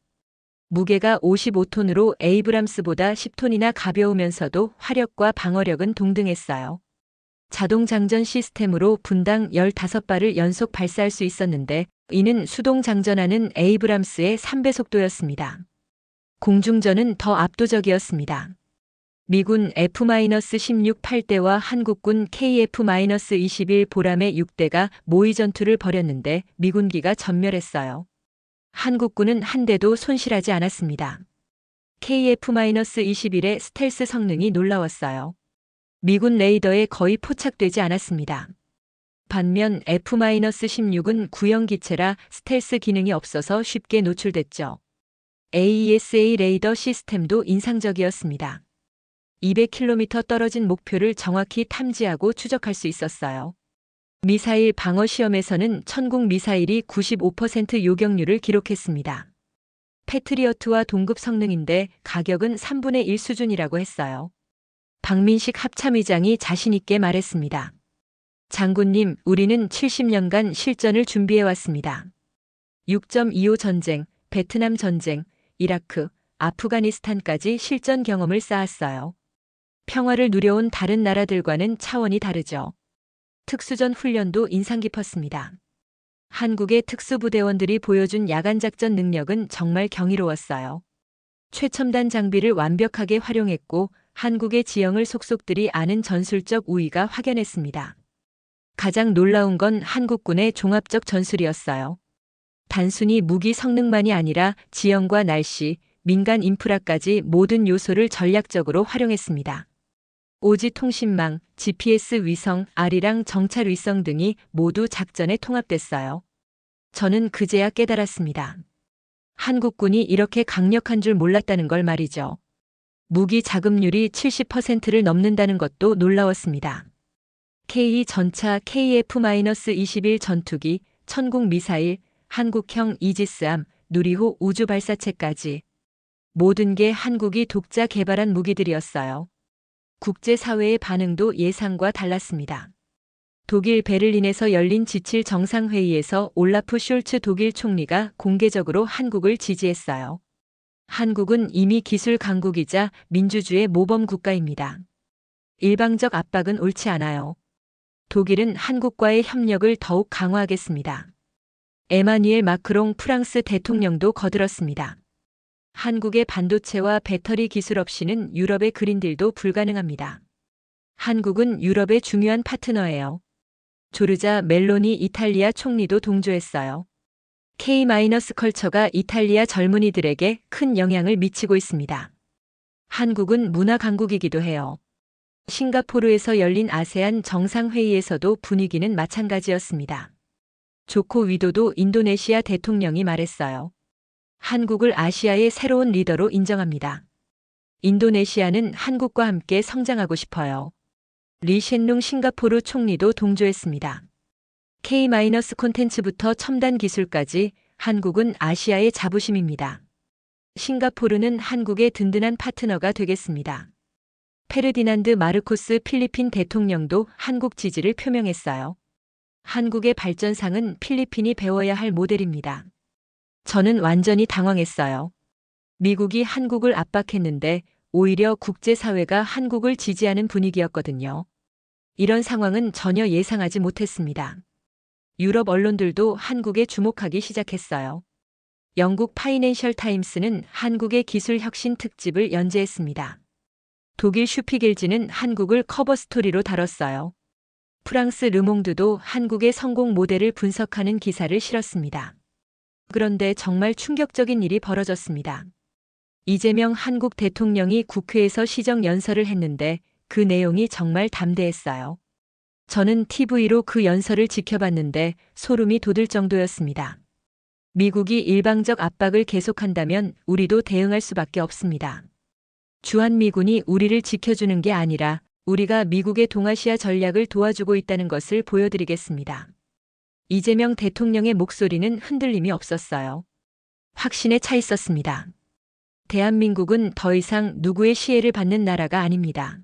무게가 55톤으로 에이브람스보다 10톤이나 가벼우면서도 화력과 방어력은 동등했어요. 자동 장전 시스템으로 분당 15발을 연속 발사할 수 있었는데 이는 수동 장전하는 에이브람스의 3배 속도였습니다. 공중전은 더 압도적이었습니다. 미군 F-16 8대와 한국군 KF-21 보람의 6대가 모의 전투를 벌였는데 미군기가 전멸했어요. 한국군은 한 대도 손실하지 않았습니다. KF-21의 스텔스 성능이 놀라웠어요. 미군 레이더에 거의 포착되지 않았습니다. 반면 F-16은 구형 기체라 스텔스 기능이 없어서 쉽게 노출됐죠. AESA 레이더 시스템도 인상적이었습니다. 200km 떨어진 목표를 정확히 탐지하고 추적할 수 있었어요. 미사일 방어 시험에서는 천국 미사일이 95% 요격률을 기록했습니다. 패트리어트와 동급 성능인데 가격은 3분의 1 수준이라고 했어요. 박민식 합참의장이 자신있게 말했습니다. 장군님, 우리는 70년간 실전을 준비해왔습니다. 6.25 전쟁, 베트남 전쟁, 이라크, 아프가니스탄까지 실전 경험을 쌓았어요. 평화를 누려온 다른 나라들과는 차원이 다르죠. 특수전 훈련도 인상 깊었습니다. 한국의 특수부대원들이 보여준 야간작전 능력은 정말 경이로웠어요. 최첨단 장비를 완벽하게 활용했고 한국의 지형을 속속들이 아는 전술적 우위가 확연했습니다. 가장 놀라운 건 한국군의 종합적 전술이었어요. 단순히 무기 성능만이 아니라 지형과 날씨, 민간 인프라까지 모든 요소를 전략적으로 활용했습니다. 오지 통신망, GPS 위성, 아리랑 정찰 위성 등이 모두 작전에 통합됐어요. 저는 그제야 깨달았습니다. 한국군이 이렇게 강력한 줄 몰랐다는 걸 말이죠. 무기 자급률이 70%를 넘는다는 것도 놀라웠습니다. K 전차 KF-21 전투기, 천궁 미사일, 한국형 이지스함, 누리호 우주 발사체까지 모든 게 한국이 독자 개발한 무기들이었어요. 국제사회의 반응도 예상과 달랐습니다. 독일 베를린에서 열린 G7 정상회의에서 올라프 숄츠 독일 총리가 공개적으로 한국을 지지했어요. 한국은 이미 기술 강국이자 민주주의 모범 국가입니다. 일방적 압박은 옳지 않아요. 독일은 한국과의 협력을 더욱 강화하겠습니다. 에마뉘엘 마크롱 프랑스 대통령도 거들었습니다. 한국의 반도체와 배터리 기술 없이는 유럽의 그린딜도 불가능합니다. 한국은 유럽의 중요한 파트너예요. 조르자 멜로니 이탈리아 총리도 동조했어요. K-컬처가 이탈리아 젊은이들에게 큰 영향을 미치고 있습니다. 한국은 문화 강국이기도 해요. 싱가포르에서 열린 아세안 정상회의에서도 분위기는 마찬가지였습니다. 조코 위도도 인도네시아 대통령이 말했어요. 한국을 아시아의 새로운 리더로 인정합니다. 인도네시아는 한국과 함께 성장하고 싶어요. 리 셴룽 싱가포르 총리도 동조했습니다. K- 콘텐츠부터 첨단 기술까지 한국은 아시아의 자부심입니다. 싱가포르는 한국의 든든한 파트너가 되겠습니다. 페르디난드 마르코스 필리핀 대통령도 한국 지지를 표명했어요. 한국의 발전상은 필리핀이 배워야 할 모델입니다. 저는 완전히 당황했어요. 미국이 한국을 압박했는데 오히려 국제사회가 한국을 지지하는 분위기였거든요. 이런 상황은 전혀 예상하지 못했습니다. 유럽 언론들도 한국에 주목하기 시작했어요. 영국 파이낸셜 타임스는 한국의 기술 혁신 특집을 연재했습니다. 독일 슈피겔지는 한국을 커버 스토리로 다뤘어요. 프랑스 르몽드도 한국의 성공 모델을 분석하는 기사를 실었습니다. 그런데 정말 충격적인 일이 벌어졌습니다. 이재명 한국 대통령이 국회에서 시정연설을 했는데 그 내용이 정말 담대했어요. 저는 TV로 그 연설을 지켜봤는데 소름이 돋을 정도였습니다. 미국이 일방적 압박을 계속한다면 우리도 대응할 수밖에 없습니다. 주한미군이 우리를 지켜주는 게 아니라 우리가 미국의 동아시아 전략을 도와주고 있다는 것을 보여드리겠습니다. 이재명 대통령의 목소리는 흔들림이 없었어요. 확신에 차 있었습니다. 대한민국은 더 이상 누구의 시해를 받는 나라가 아닙니다.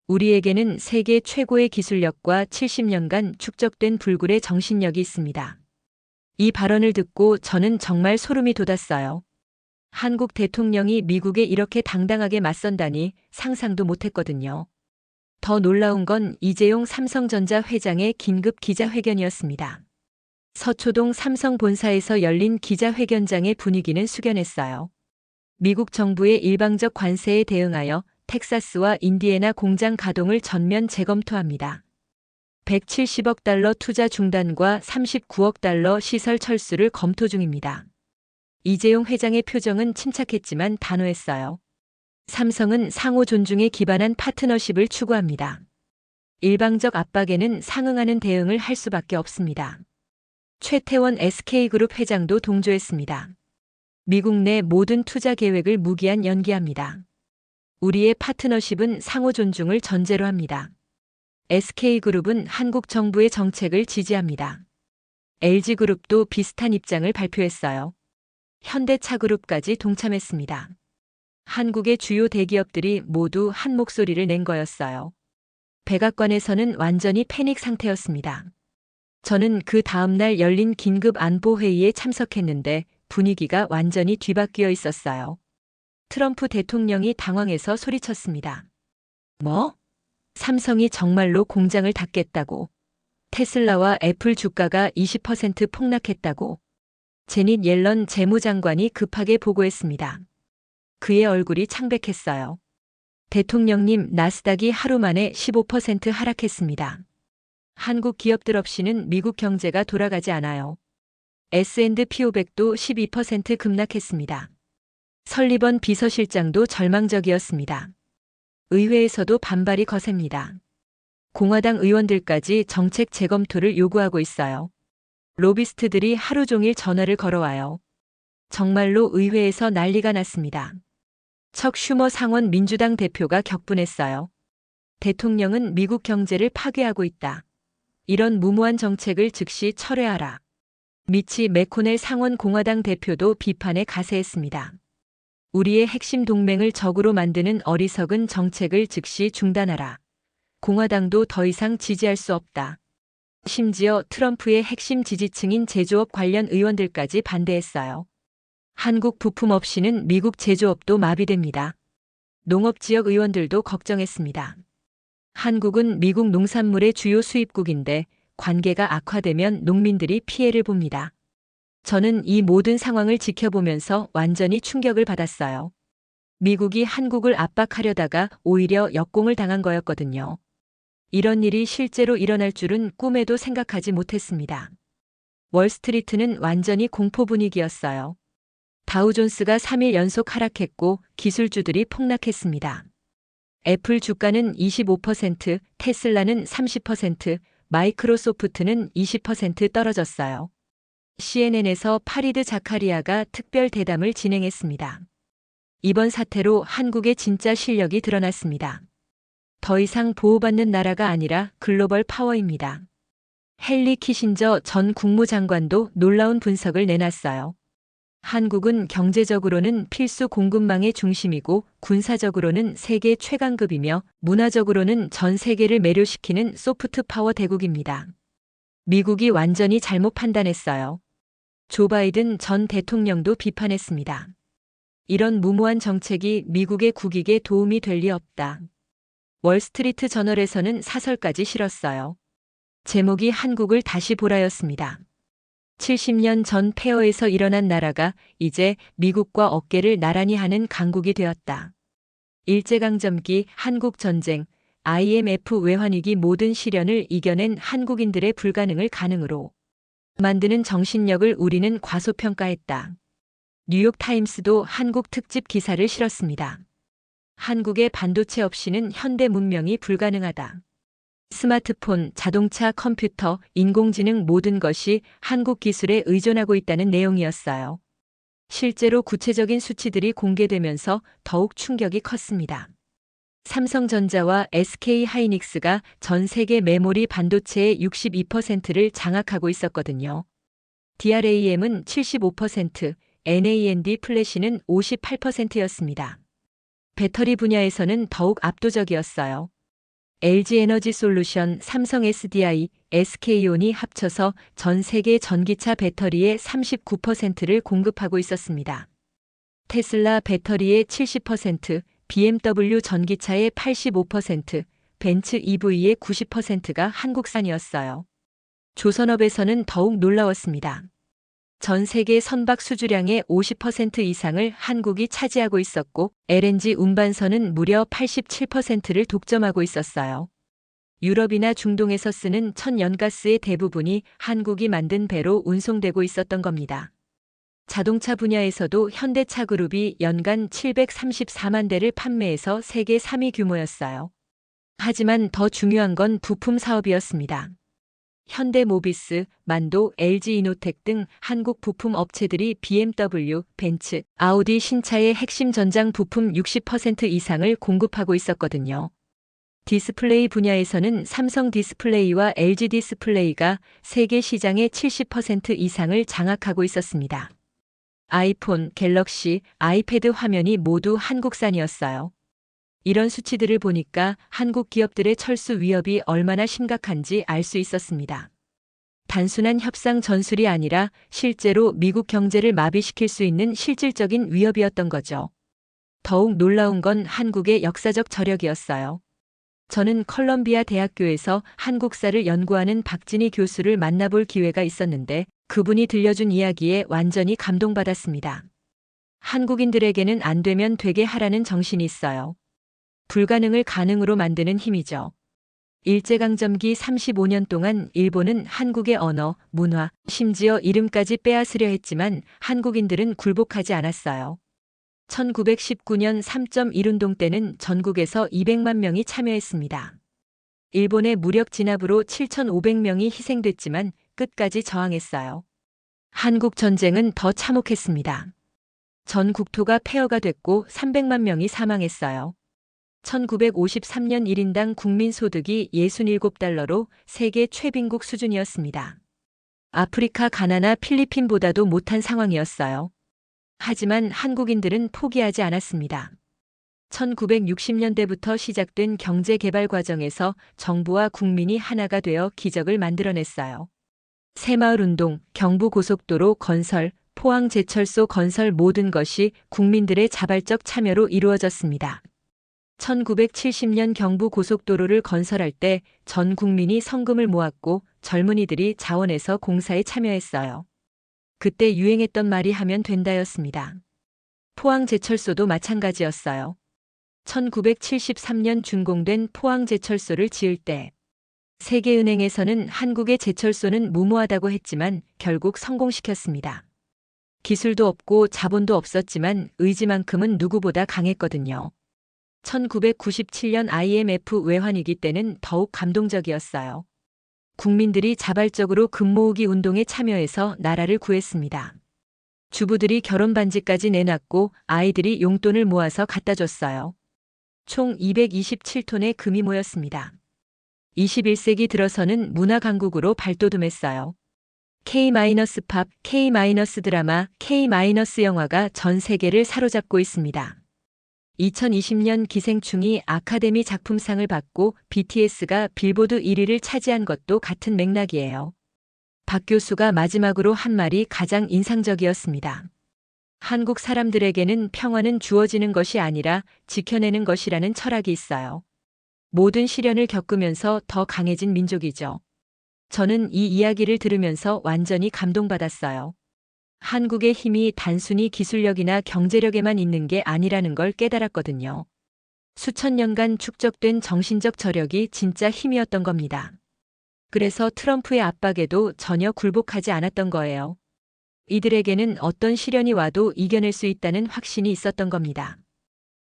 우리에게는 세계 최고의 기술력과 70년간 축적된 불굴의 정신력이 있습니다. 이 발언을 듣고 저는 정말 소름이 돋았어요. 한국 대통령이 미국에 이렇게 당당하게 맞선다니 상상도 못했거든요. 더 놀라운 건 이재용 삼성전자 회장의 긴급 기자회견이었습니다. 서초동 삼성 본사에서 열린 기자회견장의 분위기는 숙연했어요. 미국 정부의 일방적 관세에 대응하여 텍사스와 인디애나 공장 가동을 전면 재검토합니다. 170억 달러 투자 중단과 39억 달러 시설 철수를 검토 중입니다. 이재용 회장의 표정은 침착했지만 단호했어요. 삼성은 상호 존중에 기반한 파트너십을 추구합니다. 일방적 압박에는 상응하는 대응을 할 수밖에 없습니다. 최태원 SK그룹 회장도 동조했습니다. 미국 내 모든 투자 계획을 무기한 연기합니다. 우리의 파트너십은 상호 존중을 전제로 합니다. SK그룹은 한국 정부의 정책을 지지합니다. LG그룹도 비슷한 입장을 발표했어요. 현대차그룹까지 동참했습니다. 한국의 주요 대기업들이 모두 한 목소리를 낸 거였어요. 백악관에서는 완전히 패닉 상태였습니다. 저는 그 다음날 열린 긴급 안보회의에 참석했는데 분위기가 완전히 뒤바뀌어 있었어요. 트럼프 대통령이 당황해서 소리쳤습니다. 뭐? 삼성이 정말로 공장을 닫겠다고. 테슬라와 애플 주가가 20% 폭락했다고. 제닛 옐런 재무장관이 급하게 보고했습니다. 그의 얼굴이 창백했어요. 대통령님, 나스닥이 하루 만에 15% 하락했습니다. 한국 기업들 없이는 미국 경제가 돌아가지 않아요. S&P 500도 12% 급락했습니다. 설리번 비서실장도 절망적이었습니다. 의회에서도 반발이 거셉니다. 공화당 의원들까지 정책 재검토를 요구하고 있어요. 로비스트들이 하루 종일 전화를 걸어와요. 정말로 의회에서 난리가 났습니다. 척 슈머 상원 민주당 대표가 격분했어요. 대통령은 미국 경제를 파괴하고 있다. 이런 무모한 정책을 즉시 철회하라. 미치 매코넬 상원 공화당 대표도 비판에 가세했습니다. 우리의 핵심 동맹을 적으로 만드는 어리석은 정책을 즉시 중단하라. 공화당도 더 이상 지지할 수 없다. 심지어 트럼프의 핵심 지지층인 제조업 관련 의원들까지 반대했어요. 한국 부품 없이는 미국 제조업도 마비됩니다. 농업 지역 의원들도 걱정했습니다. 한국은 미국 농산물의 주요 수입국인데 관계가 악화되면 농민들이 피해를 봅니다. 저는 이 모든 상황을 지켜보면서 완전히 충격을 받았어요. 미국이 한국을 압박하려다가 오히려 역공을 당한 거였거든요. 이런 일이 실제로 일어날 줄은 꿈에도 생각하지 못했습니다. 월스트리트는 완전히 공포 분위기였어요. 다우존스가 3일 연속 하락했고 기술주들이 폭락했습니다. 애플 주가는 25%, 테슬라는 30%, 마이크로소프트는 20% 떨어졌어요. CNN에서 파리드 자카리아가 특별 대담을 진행했습니다. 이번 사태로 한국의 진짜 실력이 드러났습니다. 더 이상 보호받는 나라가 아니라 글로벌 파워입니다. 헨리 키신저 전 국무장관도 놀라운 분석을 내놨어요. 한국은 경제적으로는 필수 공급망의 중심이고 군사적으로는 세계 최강급이며 문화적으로는 전 세계를 매료시키는 소프트 파워 대국입니다. 미국이 완전히 잘못 판단했어요. 조 바이든 전 대통령도 비판했습니다. 이런 무모한 정책이 미국의 국익에 도움이 될 리 없다. 월스트리트 저널에서는 사설까지 실었어요. 제목이 한국을 다시 보라였습니다. 70년 전 폐허에서 일어난 나라가 이제 미국과 어깨를 나란히 하는 강국이 되었다. 일제강점기, 한국전쟁, IMF 외환위기 모든 시련을 이겨낸 한국인들의 불가능을 가능으로 만드는 정신력을 우리는 과소평가했다. 뉴욕타임스도 한국 특집 기사를 실었습니다. 한국의 반도체 없이는 현대 문명이 불가능하다. 스마트폰, 자동차, 컴퓨터, 인공지능 모든 것이 한국 기술에 의존하고 있다는 내용이었어요. 실제로 구체적인 수치들이 공개되면서 더욱 충격이 컸습니다. 삼성전자와 SK하이닉스가 전 세계 메모리 반도체의 62%를 장악하고 있었거든요. DRAM은 75%, NAND 플래시는 58%였습니다. 배터리 분야에서는 더욱 압도적이었어요. LG에너지솔루션, 삼성 SDI, SK온이 합쳐서 전 세계 전기차 배터리의 39%를 공급하고 있었습니다. 테슬라 배터리의 70%, BMW 전기차의 85%, 벤츠 EV의 90%가 한국산이었어요. 조선업에서는 더욱 놀라웠습니다. 전 세계 선박 수주량의 50% 이상을 한국이 차지하고 있었고 LNG 운반선은 무려 87%를 독점하고 있었어요. 유럽이나 중동에서 쓰는 천연가스의 대부분이 한국이 만든 배로 운송되고 있었던 겁니다. 자동차 분야에서도 현대차그룹이 연간 734만 대를 판매해서 세계 3위 규모였어요. 하지만 더 중요한 건 부품 사업이었습니다. 현대모비스, 만도, LG이노텍 등 한국 부품 업체들이 BMW, 벤츠, 아우디 신차의 핵심 전장 부품 60% 이상을 공급하고 있었거든요. 디스플레이 분야에서는 삼성 디스플레이와 LG 디스플레이가 세계 시장의 70% 이상을 장악하고 있었습니다. 아이폰, 갤럭시, 아이패드 화면이 모두 한국산이었어요. 이런 수치들을 보니까 한국 기업들의 철수 위협이 얼마나 심각한지 알 수 있었습니다. 단순한 협상 전술이 아니라 실제로 미국 경제를 마비시킬 수 있는 실질적인 위협이었던 거죠. 더욱 놀라운 건 한국의 역사적 저력이었어요. 저는 컬럼비아 대학교에서 한국사를 연구하는 박진희 교수를 만나볼 기회가 있었는데 그분이 들려준 이야기에 완전히 감동받았습니다. 한국인들에게는 안 되면 되게 하라는 정신이 있어요. 불가능을 가능으로 만드는 힘이죠. 일제강점기 35년 동안 일본은 한국의 언어, 문화, 심지어 이름까지 빼앗으려 했지만 한국인들은 굴복하지 않았어요. 1919년 3.1운동 때는 전국에서 200만 명이 참여했습니다. 일본의 무력 진압으로 7,500명이 희생됐지만 끝까지 저항했어요. 한국 전쟁은 더 참혹했습니다. 전 국토가 폐허가 됐고 300만 명이 사망했어요. 1953년 1인당 국민소득이 67달러로 세계 최빈국 수준이었습니다. 아프리카 가나나 필리핀보다도 못한 상황이었어요. 하지만 한국인들은 포기하지 않았습니다. 1960년대부터 시작된 경제개발 과정에서 정부와 국민이 하나가 되어 기적을 만들어냈어요. 새마을운동, 경부고속도로 건설, 포항제철소 건설 모든 것이 국민들의 자발적 참여로 이루어졌습니다. 1970년 경부고속도로를 건설할 때 전 국민이 성금을 모았고 젊은이들이 자원해서 공사에 참여했어요. 그때 유행했던 말이 하면 된다였습니다. 포항제철소도 마찬가지였어요. 1973년 준공된 포항제철소를 지을 때 세계은행에서는 한국의 제철소는 무모하다고 했지만 결국 성공시켰습니다. 기술도 없고 자본도 없었지만 의지만큼은 누구보다 강했거든요. 1997년 IMF 외환위기 때는 더욱 감동적이었어요. 국민들이 자발적으로 금모으기 운동에 참여해서 나라를 구했습니다. 주부들이 결혼 반지까지 내놨고 아이들이 용돈을 모아서 갖다 줬어요. 총 227톤의 금이 모였습니다. 21세기 들어서는 문화 강국으로 발돋움했어요. K-팝, K-드라마, K-영화가 전 세계를 사로잡고 있습니다. 2020년 기생충이 아카데미 작품상을 받고 BTS가 빌보드 1위를 차지한 것도 같은 맥락이에요. 박 교수가 마지막으로 한 말이 가장 인상적이었습니다. 한국 사람들에게는 평화는 주어지는 것이 아니라 지켜내는 것이라는 철학이 있어요. 모든 시련을 겪으면서 더 강해진 민족이죠. 저는 이 이야기를 들으면서 완전히 감동받았어요. 한국의 힘이 단순히 기술력이나 경제력에만 있는 게 아니라는 걸 깨달았거든요. 수천 년간 축적된 정신적 저력이 진짜 힘이었던 겁니다. 그래서 트럼프의 압박에도 전혀 굴복하지 않았던 거예요. 이들에게는 어떤 시련이 와도 이겨낼 수 있다는 확신이 있었던 겁니다.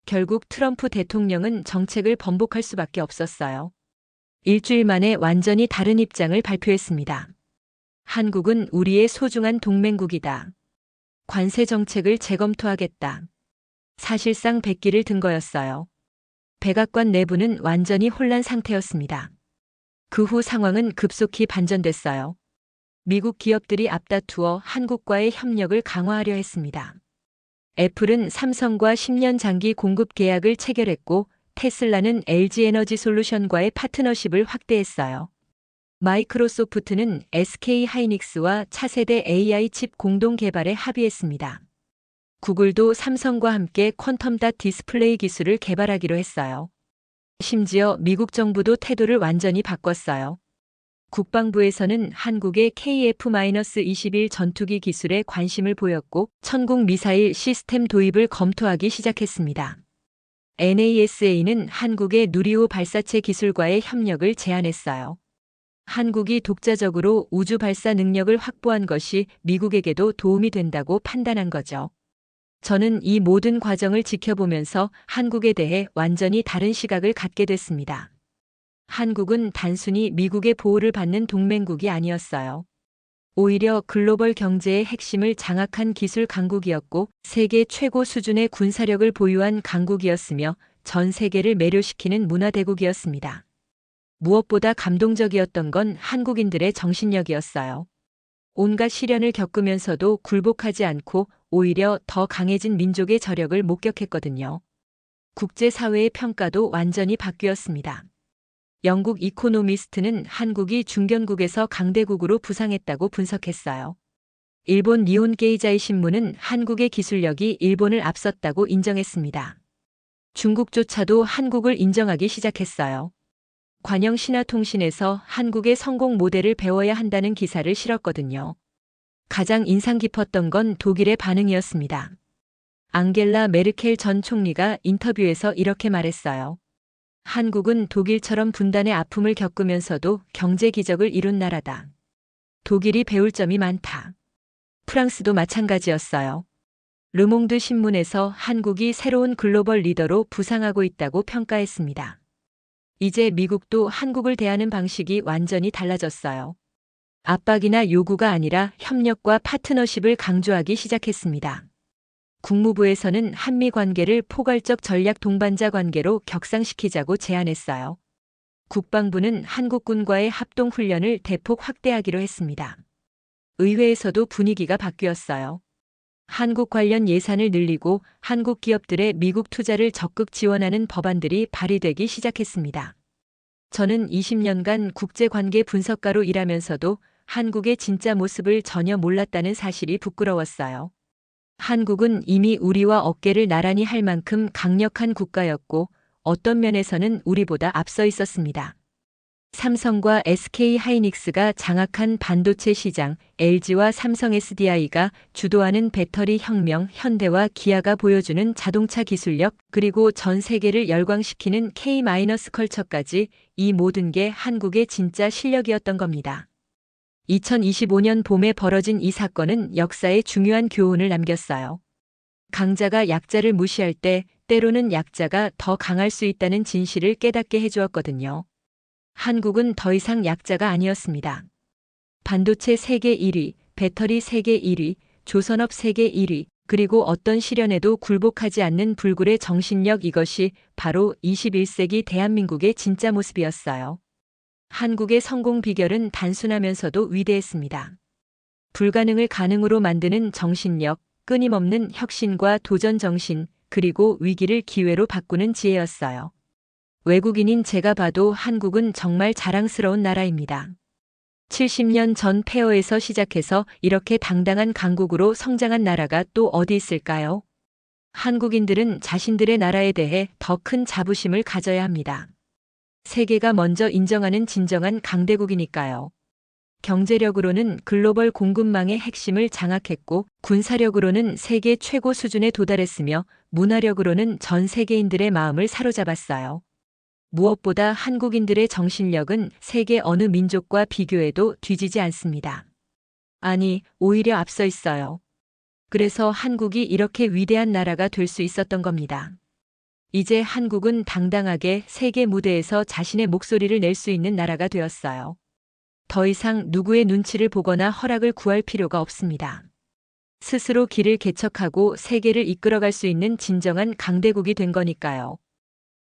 결국 트럼프 대통령은 정책을 번복할 수밖에 없었어요. 일주일 만에 완전히 다른 입장을 발표했습니다. 한국은 우리의 소중한 동맹국이다. 관세 정책을 재검토하겠다. 사실상 백기를 든 거였어요. 백악관 내부는 완전히 혼란 상태였습니다. 그 후 상황은 급속히 반전됐어요. 미국 기업들이 앞다투어 한국과의 협력을 강화하려 했습니다. 애플은 삼성과 10년 장기 공급 계약을 체결했고 테슬라는 LG에너지솔루션과의 파트너십을 확대했어요. 마이크로소프트는 SK 하이닉스와 차세대 AI 칩 공동 개발에 합의했습니다. 구글도 삼성과 함께 퀀텀.닷 디스플레이 기술을 개발하기로 했어요. 심지어 미국 정부도 태도를 완전히 바꿨어요. 국방부에서는 한국의 KF-21 전투기 기술에 관심을 보였고 천궁 미사일 시스템 도입을 검토하기 시작했습니다. NASA는 한국의 누리호 발사체 기술과의 협력을 제안했어요. 한국이 독자적으로 우주 발사 능력을 확보한 것이 미국에게도 도움이 된다고 판단한 거죠. 저는 이 모든 과정을 지켜보면서 한국에 대해 완전히 다른 시각을 갖게 됐습니다. 한국은 단순히 미국의 보호를 받는 동맹국이 아니었어요. 오히려 글로벌 경제의 핵심을 장악한 기술 강국이었고 세계 최고 수준의 군사력을 보유한 강국이었으며 전 세계를 매료시키는 문화대국이었습니다. 무엇보다 감동적이었던 건 한국인들의 정신력이었어요. 온갖 시련을 겪으면서도 굴복하지 않고 오히려 더 강해진 민족의 저력을 목격했거든요. 국제사회의 평가도 완전히 바뀌었습니다. 영국 이코노미스트는 한국이 중견국에서 강대국으로 부상했다고 분석했어요. 일본 니혼 게이자이 신문은 한국의 기술력이 일본을 앞섰다고 인정했습니다. 중국조차도 한국을 인정하기 시작했어요. 관영 신화통신에서 한국의 성공 모델을 배워야 한다는 기사를 실었거든요. 가장 인상 깊었던 건 독일의 반응이었습니다. 앙겔라 메르켈 전 총리가 인터뷰에서 이렇게 말했어요. 한국은 독일처럼 분단의 아픔을 겪으면서도 경제 기적을 이룬 나라다. 독일이 배울 점이 많다. 프랑스도 마찬가지였어요. 르몽드 신문에서 한국이 새로운 글로벌 리더로 부상하고 있다고 평가했습니다. 이제 미국도 한국을 대하는 방식이 완전히 달라졌어요. 압박이나 요구가 아니라 협력과 파트너십을 강조하기 시작했습니다. 국무부에서는 한미 관계를 포괄적 전략 동반자 관계로 격상시키자고 제안했어요. 국방부는 한국군과의 합동 훈련을 대폭 확대하기로 했습니다. 의회에서도 분위기가 바뀌었어요. 한국 관련 예산을 늘리고 한국 기업들의 미국 투자를 적극 지원하는 법안들이 발의되기 시작했습니다. 저는 20년간 국제관계 분석가로 일하면서도 한국의 진짜 모습을 전혀 몰랐다는 사실이 부끄러웠어요. 한국은 이미 우리와 어깨를 나란히 할 만큼 강력한 국가였고 어떤 면에서는 우리보다 앞서 있었습니다. 삼성과 SK 하이닉스가 장악한 반도체 시장, LG와 삼성 SDI가 주도하는 배터리 혁명, 현대와 기아가 보여주는 자동차 기술력, 그리고 전 세계를 열광시키는 K-컬처까지 이 모든 게 한국의 진짜 실력이었던 겁니다. 2025년 봄에 벌어진 이 사건은 역사에 중요한 교훈을 남겼어요. 강자가 약자를 무시할 때 때로는 약자가 더 강할 수 있다는 진실을 깨닫게 해주었거든요. 한국은 더 이상 약자가 아니었습니다. 반도체 세계 1위, 배터리 세계 1위, 조선업 세계 1위, 그리고 어떤 시련에도 굴복하지 않는 불굴의 정신력, 이것이 바로 21세기 대한민국의 진짜 모습이었어요. 한국의 성공 비결은 단순하면서도 위대했습니다. 불가능을 가능으로 만드는 정신력, 끊임없는 혁신과 도전 정신, 그리고 위기를 기회로 바꾸는 지혜였어요. 외국인인 제가 봐도 한국은 정말 자랑스러운 나라입니다. 70년 전 폐허에서 시작해서 이렇게 당당한 강국으로 성장한 나라가 또 어디 있을까요? 한국인들은 자신들의 나라에 대해 더 큰 자부심을 가져야 합니다. 세계가 먼저 인정하는 진정한 강대국이니까요. 경제력으로는 글로벌 공급망의 핵심을 장악했고, 군사력으로는 세계 최고 수준에 도달했으며, 문화력으로는 전 세계인들의 마음을 사로잡았어요. 무엇보다 한국인들의 정신력은 세계 어느 민족과 비교해도 뒤지지 않습니다. 아니, 오히려 앞서 있어요. 그래서 한국이 이렇게 위대한 나라가 될 수 있었던 겁니다. 이제 한국은 당당하게 세계 무대에서 자신의 목소리를 낼 수 있는 나라가 되었어요. 더 이상 누구의 눈치를 보거나 허락을 구할 필요가 없습니다. 스스로 길을 개척하고 세계를 이끌어갈 수 있는 진정한 강대국이 된 거니까요.